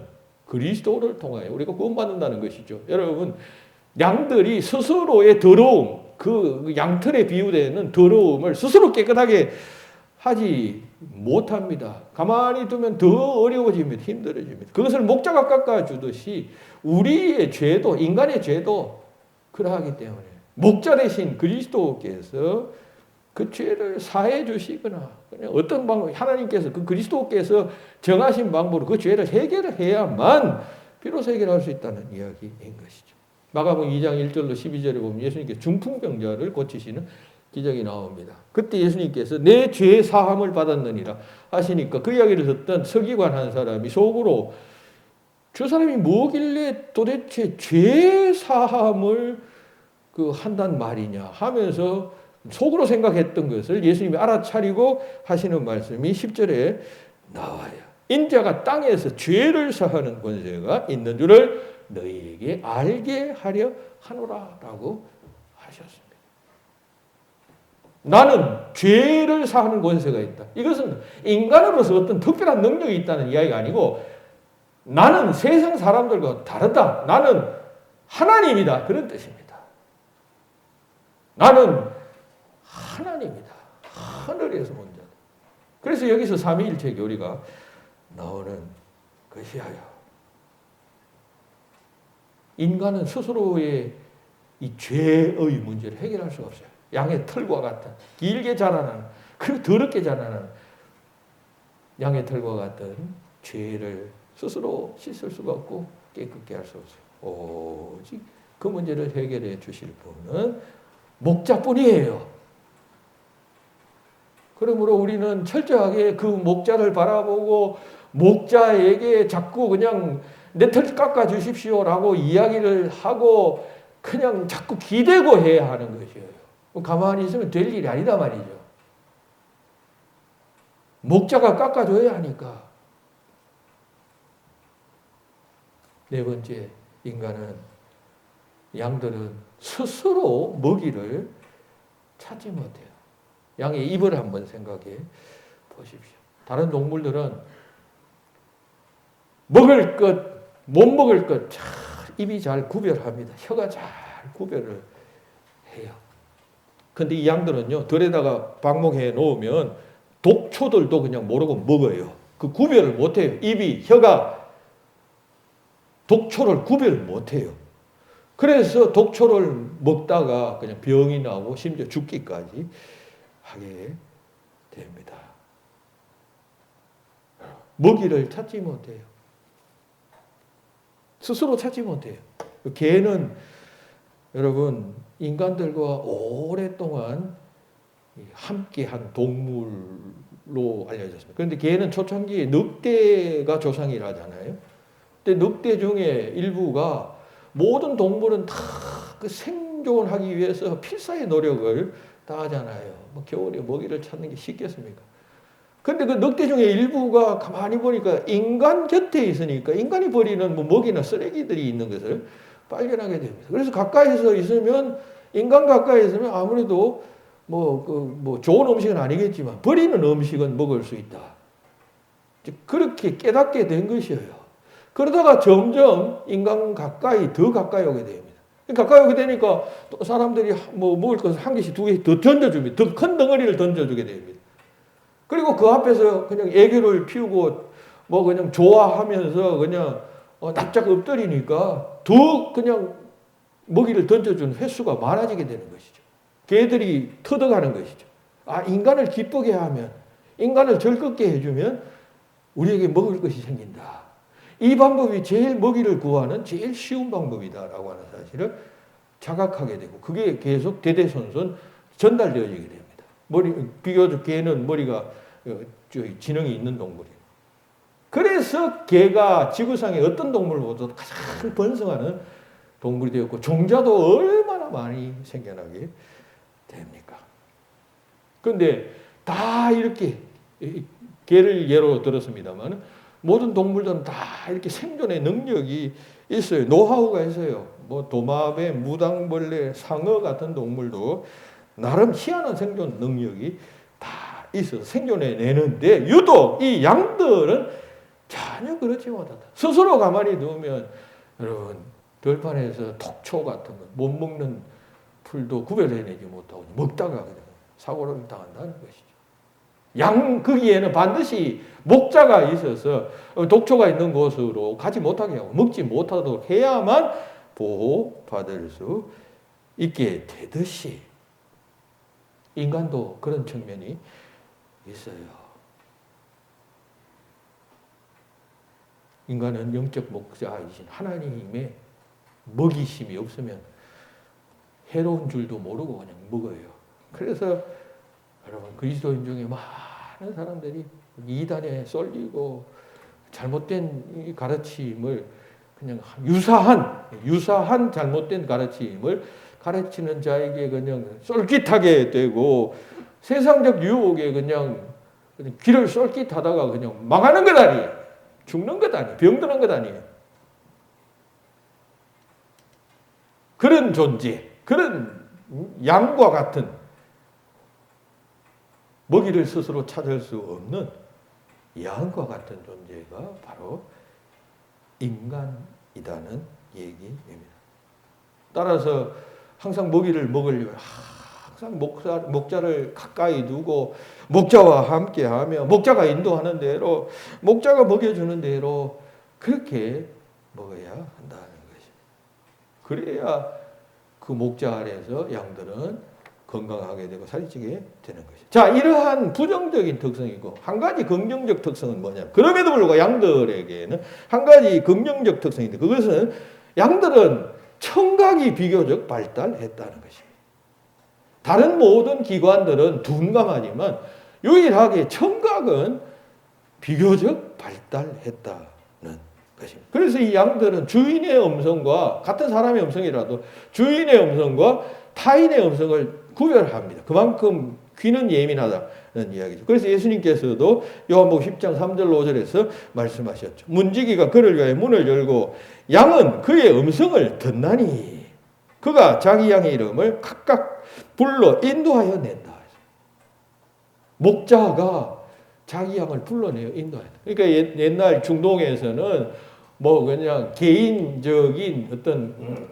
그리스도를 통하여 우리가 구원받는다는 것이죠. 여러분, 양들이 스스로의 더러움, 그 양털에 비유되는 더러움을 스스로 깨끗하게 하지 못합니다. 가만히 두면 더 어려워집니다. 힘들어집니다. 그것을 목자가 깎아주듯이 우리의 죄도, 인간의 죄도 그러하기 때문에 목자 대신 그리스도께서 그 죄를 사해 주시거나 어떤 방법, 하나님께서 그 그리스도께서 정하신 방법으로 그 죄를 해결을 해야만 비로소 해결할 수 있다는 이야기인 것이죠. 마가복음 2장 1절로 12절에 보면 예수님께서 중풍병자를 고치시는 기적이 나옵니다. 그때 예수님께서 내 죄 사함을 받았느니라 하시니까 그 이야기를 듣던 서기관 한 사람이 속으로 저 사람이 뭐길래 도대체 죄 사함을 한단 말이냐 하면서 속으로 생각했던 것을 예수님이 알아차리고 하시는 말씀이 10절에 나와요. 인자가 땅에서 죄를 사하는 권세가 있는 줄을 너희에게 알게 하려 하노라라고 하셨습니다. 나는 죄를 사하는 권세가 있다. 이것은 인간으로서 어떤 특별한 능력이 있다는 이야기가 아니고 나는 세상 사람들과 다르다. 나는 하나님이다. 그런 뜻입니다. 나는 하나님이다. 하늘에서 온 자다. 그래서 여기서 삼위일체 교리가 나오는 것이에요. 인간은 스스로의 이 죄의 문제를 해결할 수가 없어요. 양의 털과 같은 길게 자라나는 그리고 더럽게 자라나는 양의 털과 같은 죄를 스스로 씻을 수가 없고 깨끗게 할 수 없어요. 오직 그 문제를 해결해 주실 분은 목자뿐이에요. 그러므로 우리는 철저하게 그 목자를 바라보고 목자에게 자꾸 그냥 내 털 깎아 주십시오라고 이야기를 하고 그냥 자꾸 기대고 해야 하는 것이에요. 가만히 있으면 될 일이 아니다 말이죠. 목자가 깎아줘야 하니까. 네 번째, 양들은 스스로 먹이를 찾지 못해요. 양의 입을 한번 생각해 보십시오. 다른 동물들은 먹을 것, 못 먹을 것 잘 입이 잘 구별합니다. 혀가 잘 구별을 해요. 근데 이 양들은요, 들에다가 방목해 놓으면 독초들도 그냥 모르고 먹어요. 그 구별을 못 해요. 입이, 혀가 독초를 구별 못 해요. 그래서 독초를 먹다가 그냥 병이 나고 심지어 죽기까지 하게 됩니다. 먹이를 찾지 못해요. 스스로 찾지 못해요. 개는 여러분 인간들과 오랫동안 함께한 동물로 알려졌습니다. 그런데 개는 초창기에 늑대가 조상이라잖아요. 근데 늑대 중에 일부가 모든 동물은 다 그 생존하기 위해서 필사의 노력을 다 하잖아요. 뭐 겨울에 먹이를 찾는 게 쉽겠습니까? 근데 그 늑대 중에 일부가 가만히 보니까 인간 곁에 있으니까 인간이 버리는 뭐 먹이나 쓰레기들이 있는 것을 발견하게 됩니다. 그래서 가까이서 있으면, 인간 가까이 있으면 아무래도 뭐 좋은 음식은 아니겠지만 버리는 음식은 먹을 수 있다. 그렇게 깨닫게 된 것이에요. 그러다가 점점 인간 가까이, 더 가까이 오게 됩니다. 가까이 오게 되니까 또 사람들이 뭐 먹을 것을 한 개씩 두 개씩 더 던져줍니다. 더 큰 덩어리를 던져주게 됩니다. 그리고 그 앞에서 그냥 애교를 피우고 뭐 그냥 좋아하면서 그냥 납작 엎드리니까 더 그냥 먹이를 던져주는 횟수가 많아지게 되는 것이죠. 개들이 터득하는 것이죠. 아, 인간을 기쁘게 하면, 인간을 즐겁게 해주면 우리에게 먹을 것이 생긴다. 이 방법이 제일 먹이를 구하는 제일 쉬운 방법이다라고 하는 사실을 자각하게 되고, 그게 계속 대대손손 전달되어지게 됩니다. 비교적 개는 머리가 지능이 있는 동물이에요. 그래서 개가 지구상의 어떤 동물보다도 가장 번성하는 동물이 되었고, 종자도 얼마나 많이 생겨나게 됩니까? 그런데 다 이렇게, 개를 예로 들었습니다만, 모든 동물들은 다 이렇게 생존의 능력이 있어요. 노하우가 있어요. 뭐 도마뱀, 무당벌레, 상어 같은 동물도 나름 희한한 생존 능력이 다 있어서 생존해내는데, 유독 이 양들은 전혀 그렇지 못하다. 스스로 가만히 두면 여러분 들판에서 톡초 같은 거, 못 먹는 풀도 구별해내지 못하고 먹다가 그냥 사고를 당한다는 것이죠. 양 거기에는 반드시 목자가 있어서 독초가 있는 곳으로 가지 못하게 하고 먹지 못하도록 해야만 보호받을 수 있게 되듯이 인간도 그런 측면이 있어요. 인간은 영적 목자이신 하나님의 먹이심이 없으면 해로운 줄도 모르고 그냥 먹어요. 그래서 여러분 그리스도인 중에 많은 사람들이 이단에 쏠리고 잘못된 가르침을 그냥 유사한 잘못된 가르침을 가르치는 자에게 그냥 쏠깃하게 되고, 세상적 유혹에 그냥 귀를 쏠깃하다가 그냥 망하는 것 아니에요. 죽는 것 아니에요. 병드는 것 아니에요. 그런 존재, 그런 양과 같은 먹이를 스스로 찾을 수 없는 양과 같은 존재가 바로 인간이라는 얘기입니다. 따라서 항상 먹이를 먹으려면 항상 목자를 가까이 두고 목자와 함께하며 목자가 인도하는 대로, 목자가 먹여주는 대로 그렇게 먹어야 한다는 것입니다. 그래야 그 목자 아래에서 양들은 건강하게 되고 살이 찌게 되는 것이죠. 자, 이러한 부정적인 특성이고 한 가지 긍정적 특성은 뭐냐? 그럼에도 불구하고 양들에게는 한 가지 긍정적 특성인데, 그것은 양들은 청각이 비교적 발달했다는 것입니다. 다른 모든 기관들은 둔감하지만 유일하게 청각은 비교적 발달했다는 것입니다. 그래서 이 양들은 주인의 음성과, 같은 사람의 음성이라도 주인의 음성과 타인의 음성을 구별합니다. 그만큼 귀는 예민하다는 이야기죠. 그래서 예수님께서도 요한복음 10장 3절 5절에서 말씀하셨죠. 문지기가 그를 위하여 문을 열고 양은 그의 음성을 듣나니 그가 자기 양의 이름을 각각 불러 인도하여 낸다. 목자가 자기 양을 불러내어 인도해야 돼. 그러니까 옛날 중동에서는 뭐 그냥 개인적인 어떤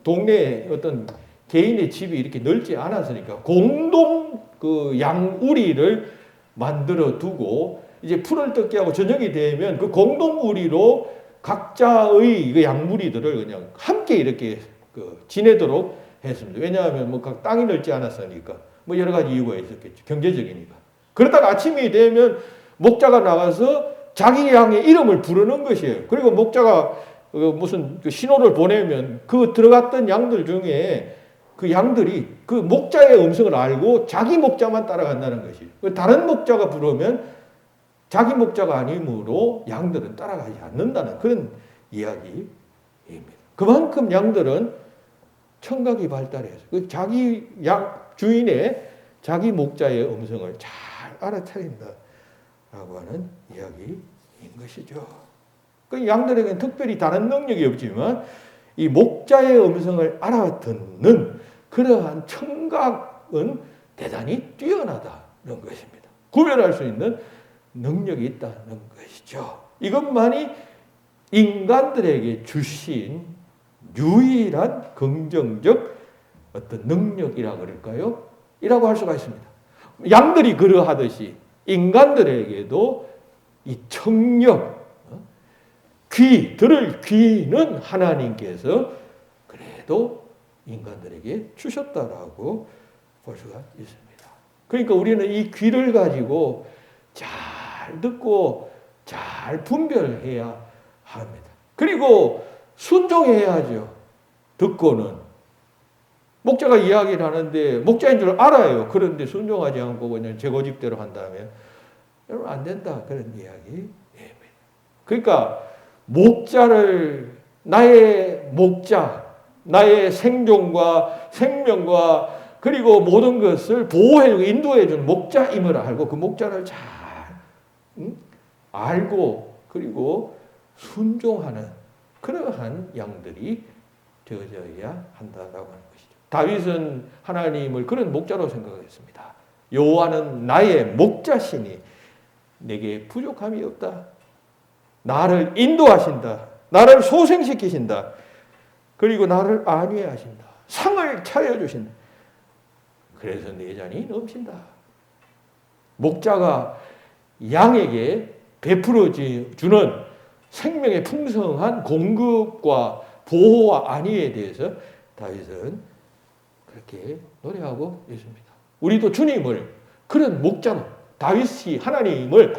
동네 어떤 개인의 집이 이렇게 넓지 않았으니까 공동 그 양우리를 만들어 두고 이제 풀을 뜯게 하고 저녁이 되면 그 공동 우리로 각자의 그 양무리들을 그냥 함께 이렇게 그 지내도록 했습니다. 왜냐하면 뭐 땅이 넓지 않았으니까 뭐 여러 가지 이유가 있었겠죠. 경제적이니까. 그러다가 아침이 되면 목자가 나가서 자기 양의 이름을 부르는 것이에요. 그리고 목자가 무슨 그 신호를 보내면 그 들어갔던 양들 중에 그 양들이 그 목자의 음성을 알고 자기 목자만 따라간다는 것이에요. 다른 목자가 부르면 자기 목자가 아니므로 양들은 따라가지 않는다는 그런 이야기입니다. 그만큼 양들은 청각이 발달해서 그 자기 양 주인의 자기 목자의 음성을 잘 알아차린다라고 하는 이야기인 것이죠. 그 양들에게는 특별히 다른 능력이 없지만 이 목자의 음성을 알아듣는 그러한 청각은 대단히 뛰어나다는 것입니다. 구별할 수 있는 능력이 있다는 것이죠. 이것만이 인간들에게 주신 유일한 긍정적 어떤 능력이라 그럴까요? 이라고 할 수가 있습니다. 양들이 그러하듯이 인간들에게도 이 청력, 들을 귀는 하나님께서 그래도 인간들에게 주셨다라고 볼 수가 있습니다. 그러니까 우리는 이 귀를 가지고 잘 듣고 잘 분별해야 합니다. 그리고 순종해야죠. 듣고는. 목자가 이야기를 하는데 목자인 줄 알아요. 그런데 순종하지 않고 그냥 제 고집대로 한다면 여러분 안 된다. 그런 이야기입니다. 그러니까 목자를 나의 목자, 나의 생존과 생명과 그리고 모든 것을 보호해주고 인도해주는 목자임을 알고 그 목자를 잘 알고 그리고 순종하는 그러한 양들이 되어져야 한다라고 하는 것이죠. 다윗은 하나님을 그런 목자로 생각했습니다. 여호와는 나의 목자시니 내게 부족함이 없다. 나를 인도하신다. 나를 소생시키신다. 그리고 나를 안위하신다. 상을 차려주신다. 그래서 내 잔이 넘친다. 목자가 양에게 베풀어 주는 생명의 풍성한 공급과 보호와 안위에 대해서 다윗은 그렇게 노래하고 있습니다. 우리도 주님을 그런 목자로, 다윗이 하나님을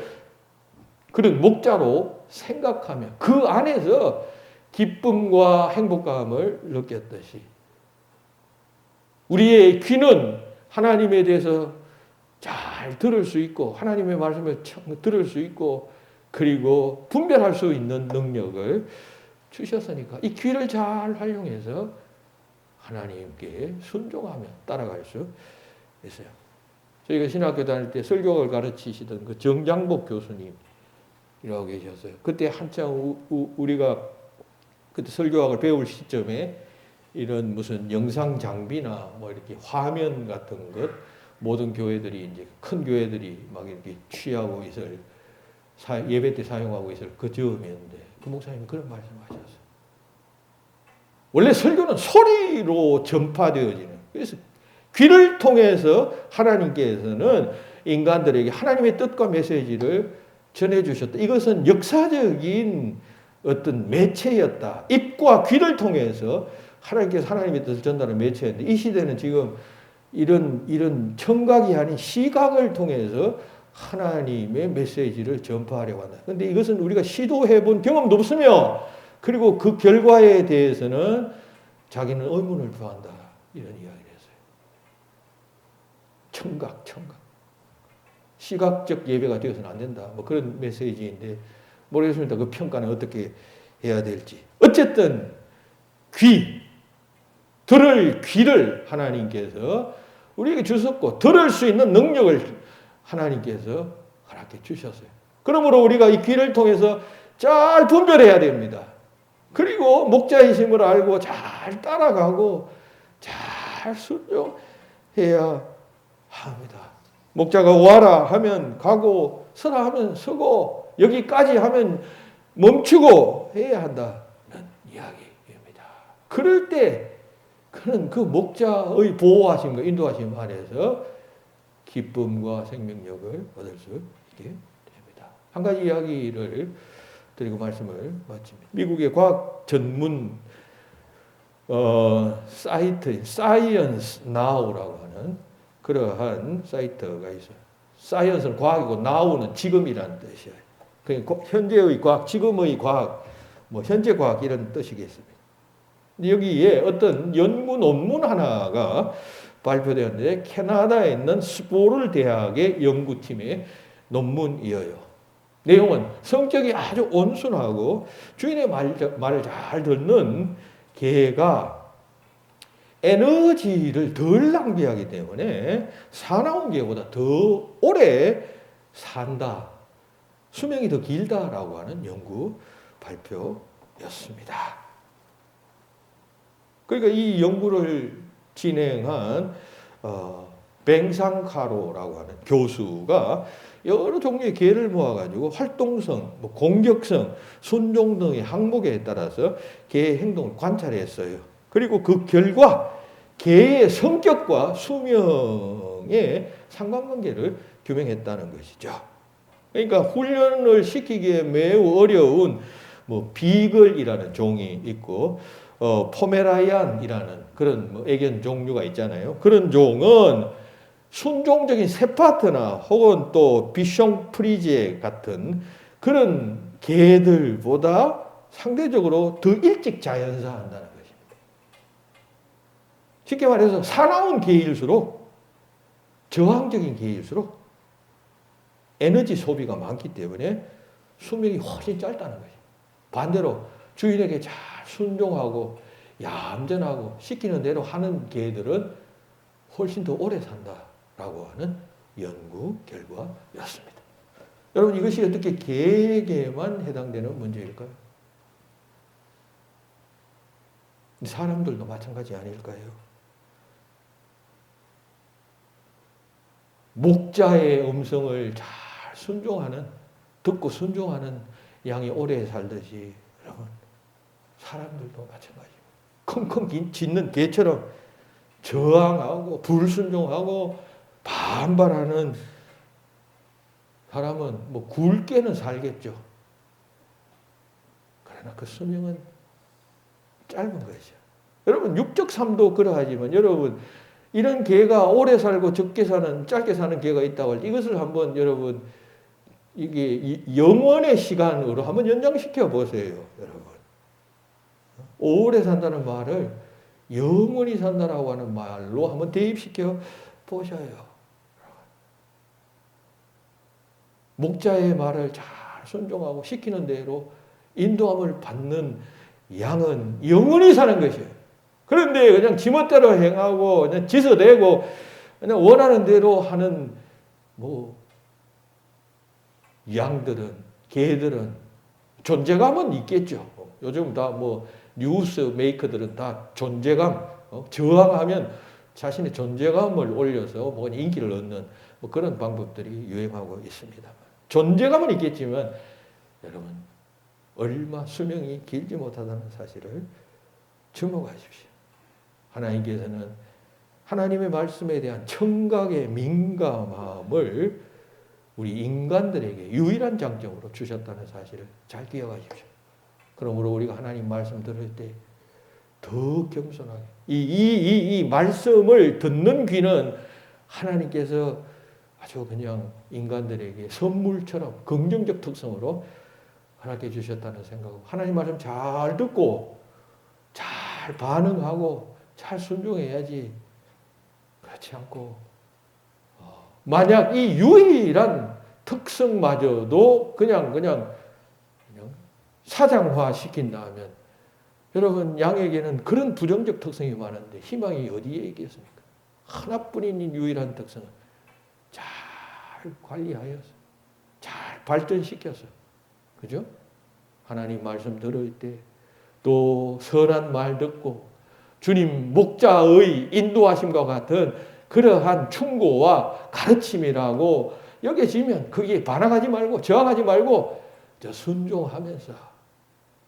그런 목자로 생각하며 그 안에서 기쁨과 행복감을 느꼈듯이 우리의 귀는 하나님에 대해서 잘 들을 수 있고 하나님의 말씀을 들을 수 있고 그리고 분별할 수 있는 능력을 주셨으니까 이 귀를 잘 활용해서 하나님께 순종하며 따라갈 수 있어요. 저희가 신학교 다닐 때 설교를 가르치시던 그 정장복 교수님이라고 계셨어요. 그때 한창 우리가 그때 설교학을 배울 시점에 이런 무슨 영상 장비나 뭐 이렇게 화면 같은 것 모든 교회들이 이제 큰 교회들이 막 이렇게 취하고 있을 예배 때 사용하고 있을 그 즈음이었는데 그 목사님이 그런 말씀하셨어요. 원래 설교는 소리로 전파되어지는 그래서 귀를 통해서 하나님께서는 인간들에게 하나님의 뜻과 메시지를 전해주셨다. 이것은 역사적인 어떤 매체였다. 입과 귀를 통해서 하나님께서 하나님의 뜻을 전달하는 매체였는데 이 시대는 지금 이런 청각이 아닌 시각을 통해서 하나님의 메시지를 전파하려고 한다. 그런데 이것은 우리가 시도해 본 경험도 없으며 그리고 그 결과에 대해서는 자기는 의문을 표한다. 이런 이야기를 했어요. 청각. 시각적 예배가 되어서는 안 된다. 뭐 그런 메시지인데 모르겠습니다. 그 평가는 어떻게 해야 될지. 어쨌든 들을 귀를 하나님께서 우리에게 주셨고 들을 수 있는 능력을 하나님께서 허락해 주셨어요. 그러므로 우리가 이 귀를 통해서 잘 분별해야 됩니다. 그리고 목자이심을 알고 잘 따라가고 잘 순종해야 합니다. 목자가 와라 하면 가고 서라 하면 서고 여기까지 하면 멈추고 해야 한다는 이야기입니다. 그럴 때 그는 그 목자의 보호하심과 인도하심 안에서 기쁨과 생명력을 얻을 수 있게 됩니다. 한 가지 이야기를 드리고 말씀을 마칩니다. 미국의 과학 전문 사이트 사이언스 나우라고 하는 그러한 사이트가 있어요. 사이언스는 과학이고 나우는 지금이라는 뜻이에요. 그러니까 현재의 과학, 지금의 과학, 뭐 현재 과학 이런 뜻이겠습니다. 여기에 어떤 연구 논문 하나가 발표되었는데 캐나다에 있는 스포르 대학의 연구팀의 논문이에요. 내용은 성격이 아주 온순하고 주인의 말을 잘 듣는 개가 에너지를 덜 낭비하기 때문에 사나운 개보다 더 오래 산다. 수명이 더 길다라고 하는 연구 발표였습니다. 그러니까 이 연구를 진행한 뱅상카로라고 하는 교수가 여러 종류의 개를 모아가지고 활동성, 뭐 공격성, 순종 등의 항목에 따라서 개의 행동을 관찰했어요. 그리고 그 결과 개의 성격과 수명의 상관관계를 규명했다는 것이죠. 그러니까 훈련을 시키기에 매우 어려운 뭐 비글이라는 종이 있고 포메라이안이라는 그런 뭐 애견 종류가 있잖아요. 그런 종은 순종적인 세파트나 혹은 또 비숑 프리제 같은 그런 개들보다 상대적으로 더 일찍 자연사한다는 것입니다. 쉽게 말해서 사나운 개일수록 저항적인 개일수록 에너지 소비가 많기 때문에 수명이 훨씬 짧다는 거죠. 반대로 주인에게 잘 순종하고 얌전하고 시키는 대로 하는 개들은 훨씬 더 오래 산다라고 하는 연구 결과였습니다. 여러분 이것이 어떻게 개에게만 해당되는 문제일까요? 사람들도 마찬가지 아닐까요? 목자의 음성을 잘 듣고 순종하는 양이 오래 살듯이 여러분 사람들도 마찬가지입니다. 컹컹 짖는 개처럼 저항하고 불순종하고 반발하는 사람은 뭐 굵게는 살겠죠. 그러나 그 수명은 짧은 것이죠. 여러분 육적 삶도 그러하지만 여러분 이런 개가 오래 살고 적게 사는 짧게 사는 개가 있다고 할 때 이것을 한번 여러분 이게 영원의 시간으로 한번 연장시켜 보세요, 여러분. 오래 산다는 말을 영원히 산다라고 하는 말로 한번 대입시켜 보셔요. 목자의 말을 잘 순종하고 시키는 대로 인도함을 받는 양은 영원히 사는 것이에요. 그런데 그냥 지멋대로 행하고 그냥 지서대고 그냥 원하는 대로 하는 뭐 양들은 개들은 존재감은 있겠죠. 요즘 다 뭐 뉴스 메이커들은 다 존재감 저항하면 자신의 존재감을 올려서 뭐 인기를 얻는 뭐 그런 방법들이 유행하고 있습니다. 존재감은 있겠지만 여러분 얼마 수명이 길지 못하다는 사실을 주목하십시오. 하나님께서는 하나님의 말씀에 대한 청각의 민감함을 우리 인간들에게 유일한 장점으로 주셨다는 사실을 잘 기억하십시오. 그러므로 우리가 하나님 말씀 들을 때 더 겸손하게 이 말씀을 듣는 귀는 하나님께서 아주 그냥 인간들에게 선물처럼 긍정적 특성으로 하나님께 주셨다는 생각으로 하나님 말씀 잘 듣고 잘 반응하고 잘 순종해야지. 그렇지 않고 만약 이 유일한 특성마저도 그냥 사장화 시킨다면 여러분 양에게는 그런 부정적 특성이 많은데 희망이 어디에 있겠습니까? 하나뿐인 이 유일한 특성은 잘 관리하여서 잘 발전시켜서 그죠? 하나님 말씀 들을 때 또 선한 말 듣고 주님 목자의 인도하심과 같은 그러한 충고와 가르침이라고 여겨지면 거기에 반항하지 말고 저항하지 말고 저 순종하면서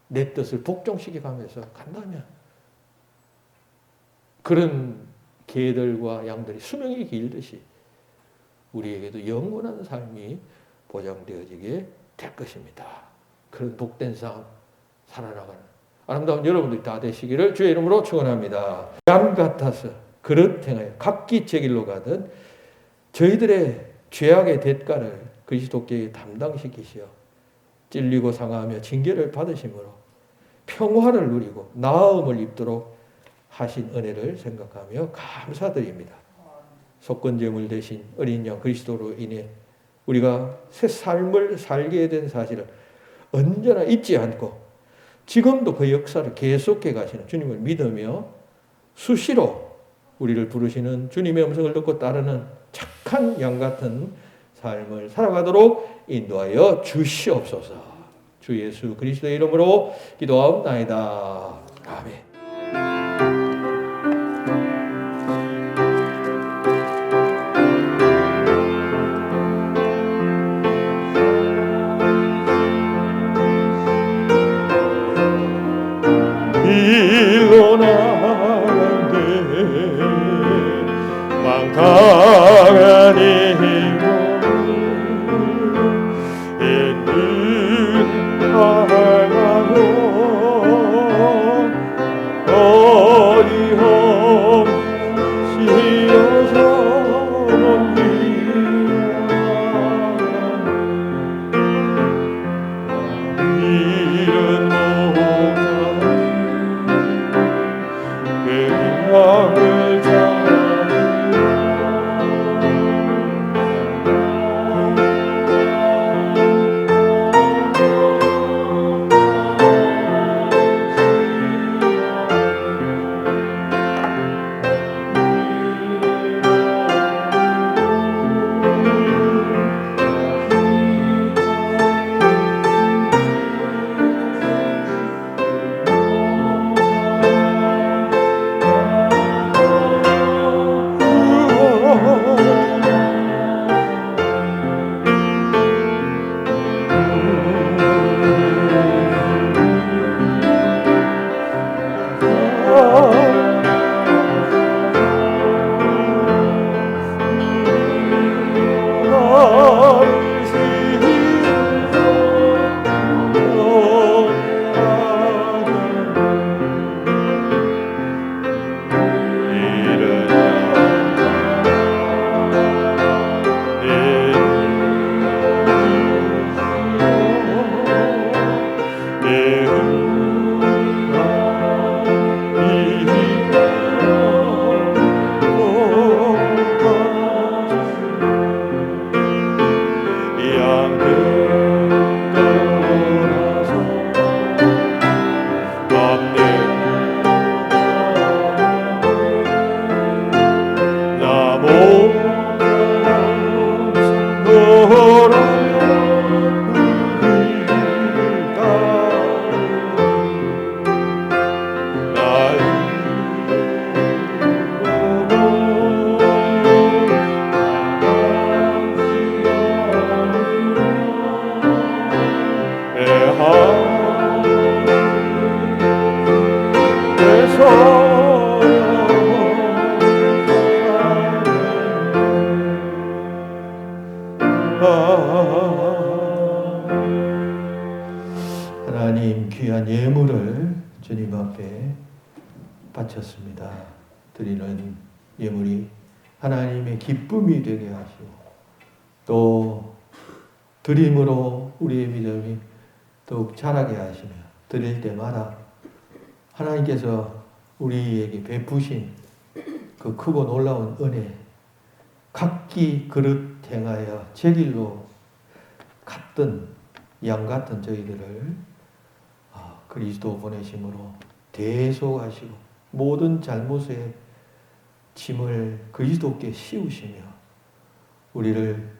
내 뜻을 복종시켜가면서 간다면 그런 개들과 양들이 수명이 길듯이 우리에게도 영원한 삶이 보장되어지게 될 것입니다. 그런 복된 삶 살아나가는 아름다운 여러분들이 다 되시기를 주의 이름으로 축원합니다. 양 같아서 그릇 행하여 각기 제 길로 가든 저희들의 죄악의 대가를 그리스도께 담당시키시어 찔리고 상하며 징계를 받으심으로 평화를 누리고 나음을 입도록 하신 은혜를 생각하며 감사드립니다. 속건제물 대신 어린 양 그리스도로 인해 우리가 새 삶을 살게 된 사실을 언제나 잊지 않고 지금도 그 역사를 계속해 가시는 주님을 믿으며 수시로 우리를 부르시는 주님의 음성을 듣고 따르는 착한 양 같은 삶을 살아가도록 인도하여 주시옵소서. 주 예수 그리스도의 이름으로 기도하옵나이다. 아멘. 일로 나가는데 망강한 힘을 있는 하나요 어리없이어서는 이른 목장을 하나님 귀한 예물을 주님 앞에 바쳤습니다. 드리는 예물이 하나님의 기쁨이 되게 하시고 또 드림으로 우리의 믿음이 더욱 자라게 하시며 드릴 때마다 하나님께서 우리에게 베푸신 그 크고 놀라운 은혜 각기 그릇 행하여 제 길로 갔던 양 같은 저희들을 그리스도 보내심으로 대속하시고 모든 잘못의 짐을 그리스도께 씌우시며 우리를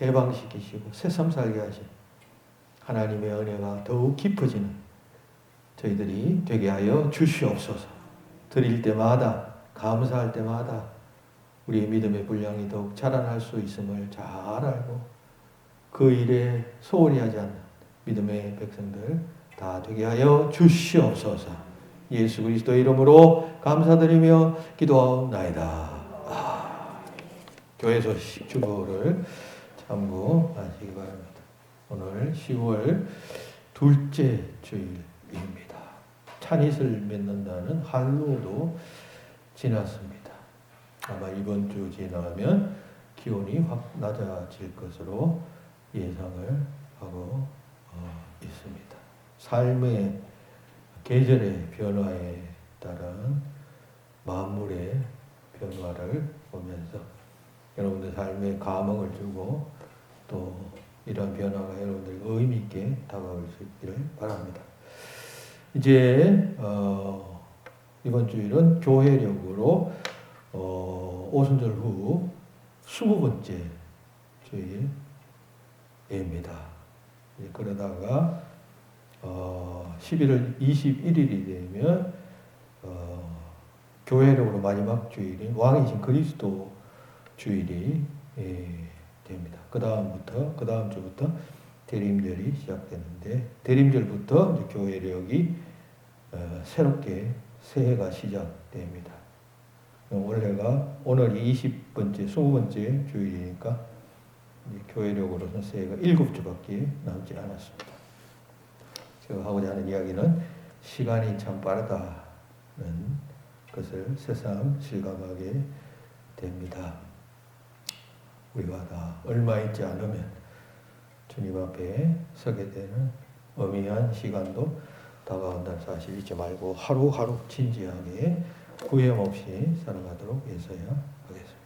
해방시키시고 새삼 살게 하신 하나님의 은혜가 더욱 깊어지는 저희들이 되게 하여 주시옵소서. 드릴 때마다 감사할 때마다 우리의 믿음의 분량이 더욱 자라날 수 있음을 잘 알고 그 일에 소홀히 하지 않는 믿음의 백성들 다 되게 하여 주시옵소서. 예수 그리스도의 이름으로 감사드리며 기도하옵나이다. 교회 소식 주보를 참고하시기 바랍니다. 오늘 10월 둘째 주일입니다. 찬잇을 맺는다는 한로도 지났습니다. 아마 이번 주 지나면 기온이 확 낮아질 것으로 예상을 하고 있습니다. 삶의 계절의 변화에 따른 만물의 변화를 보면서 여러분들 삶에 감흥을 주고 또 이런 변화가 여러분들 의미 있게 다가올 수 있기를 바랍니다. 이제 이번 주일은 교회력으로 오순절 후 20번째 주일입니다. 그러다가 11월 21일이 되면 교회력으로 마지막 주일인 왕이신 그리스도 주일이 됩니다. 그 다음 주부터 대림절이 시작되는데 대림절부터 이제 교회력이 새롭게 새해가 시작됩니다. 오늘이 20번째, 20번째 주일이니까 교회력으로는 새해가 7주밖에 남지 않았습니다. 제가 하고자 하는 이야기는 시간이 참 빠르다는 것을 새삼 실감하게 됩니다. 우리가 다 얼마 있지 않으면 주님 앞에 서게 되는 어미한 시간도 다가온다는 사실 잊지 말고 하루하루 진지하게 구애 없이 살아가도록 해서야 하겠습니다.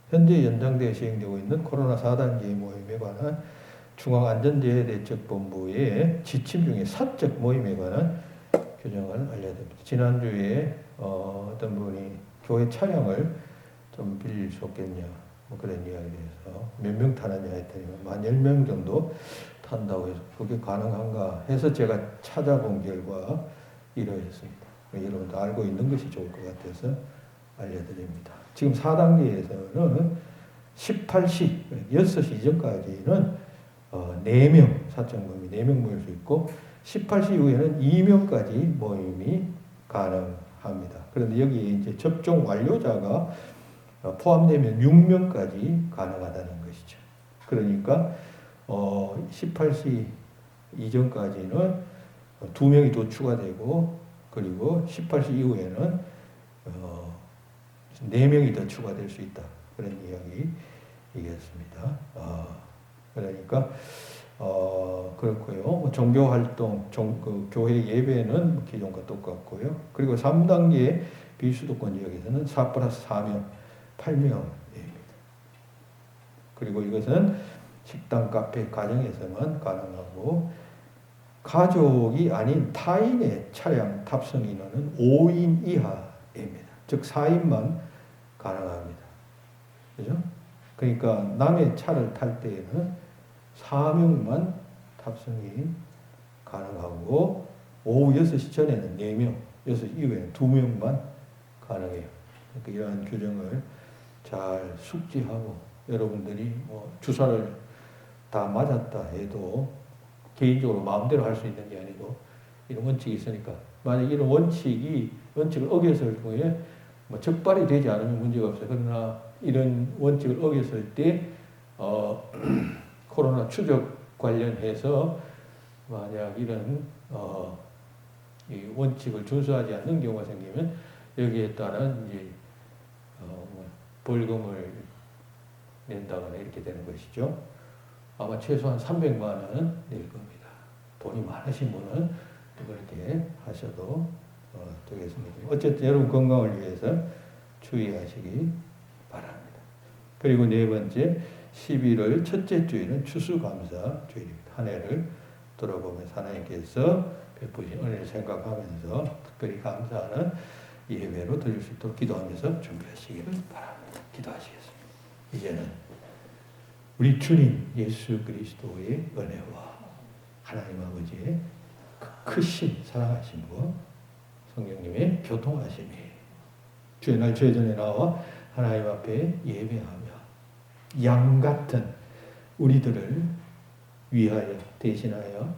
현재 연장되어 시행되고 있는 코로나 4단계 모임에 관한 중앙안전재해대책본부의 지침 중에 사적 모임에 관한 규정을 알려드립니다. 지난주에 어떤 분이 교회 차량을 좀 빌릴 수 없겠냐 그런 이야기에 대해서 몇 명 타느냐 했더니 한 10명 정도 탄다고 해서 그게 가능한가 해서 제가 찾아본 결과 이러했습니다. 여러분도 알고 있는 것이 좋을 것 같아서 알려드립니다. 지금 4단계에서는 18시, 6시 이전까지는 4명, 사적 모임이 4명 모일 수 있고 18시 이후에는 2명까지 모임이 가능합니다. 그런데 여기에 이제 접종 완료자가 포함되면 6명까지 가능하다는 것이죠. 그러니까 18시 이전까지는 2명이 더 추가되고 그리고 18시 이후에는 4명이 더 추가될 수 있다. 그런 이야기이겠습니다. 그러니까 그렇고요. 종교 활동, 교회 예배는 기존과 똑같고요. 그리고 3단계 비수도권 지역에서는 4+4명, 8명입니다. 그리고 이것은 식당, 카페, 가정에서만 가능하고 가족이 아닌 타인의 차량 탑승 인원은 5인 이하입니다. 즉 4인만 가능합니다. 그죠? 그러니까 남의 차를 탈 때에는 4명만 탑승이 가능하고 오후 6시 전에는 4명, 6시 이후에는 2명만 가능해요. 그러니까 이러한 규정을 잘 숙지하고 여러분들이 주사를 다 맞았다 해도 개인적으로 마음대로 할 수 있는 게 아니고 이런 원칙이 있으니까 만약 이런 원칙을 어겼을 경우에 적발이 되지 않으면 문제가 없어요. 그러나 이런 원칙을 어겼을 때 코로나 추적 관련해서 만약 이런 이 원칙을 준수하지 않는 경우가 생기면 여기에 따른 이제 벌금을 낸다거나 이렇게 되는 것이죠. 아마 최소한 300만 원은 낼 겁니다. 돈이 많으신 분은 그렇게 하셔도 되겠습니다. 어쨌든 여러분 건강을 위해서 주의하시기 바랍니다. 그리고 네 번째 11월 첫째 주일은 추수감사 주일입니다. 한 해를 돌아보면서 하나님께서 베푸신 은혜를 생각하면서 특별히 감사하는 예배로 드릴 수 있도록 기도하면서 준비하시기를 바랍니다. 기도하시겠습니다. 이제는 우리 주님 예수 그리스도의 은혜와 하나님 아버지의 크신 사랑하심과 성령님의 교통하심이 주의 날 주의 전에 나와 하나님 앞에 예배하며 양 같은 우리들을 위하여 대신하여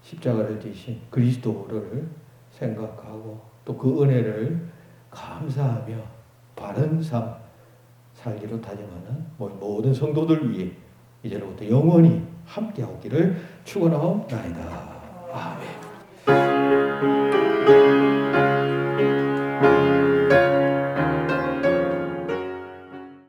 십자가를 지신 그리스도를 생각하고 또 그 은혜를 감사하며 바른 삶 살기로 다짐하는 모든 성도들 위해 이제로부터 영원히 함께하기를 축원하옵나이다. 아멘.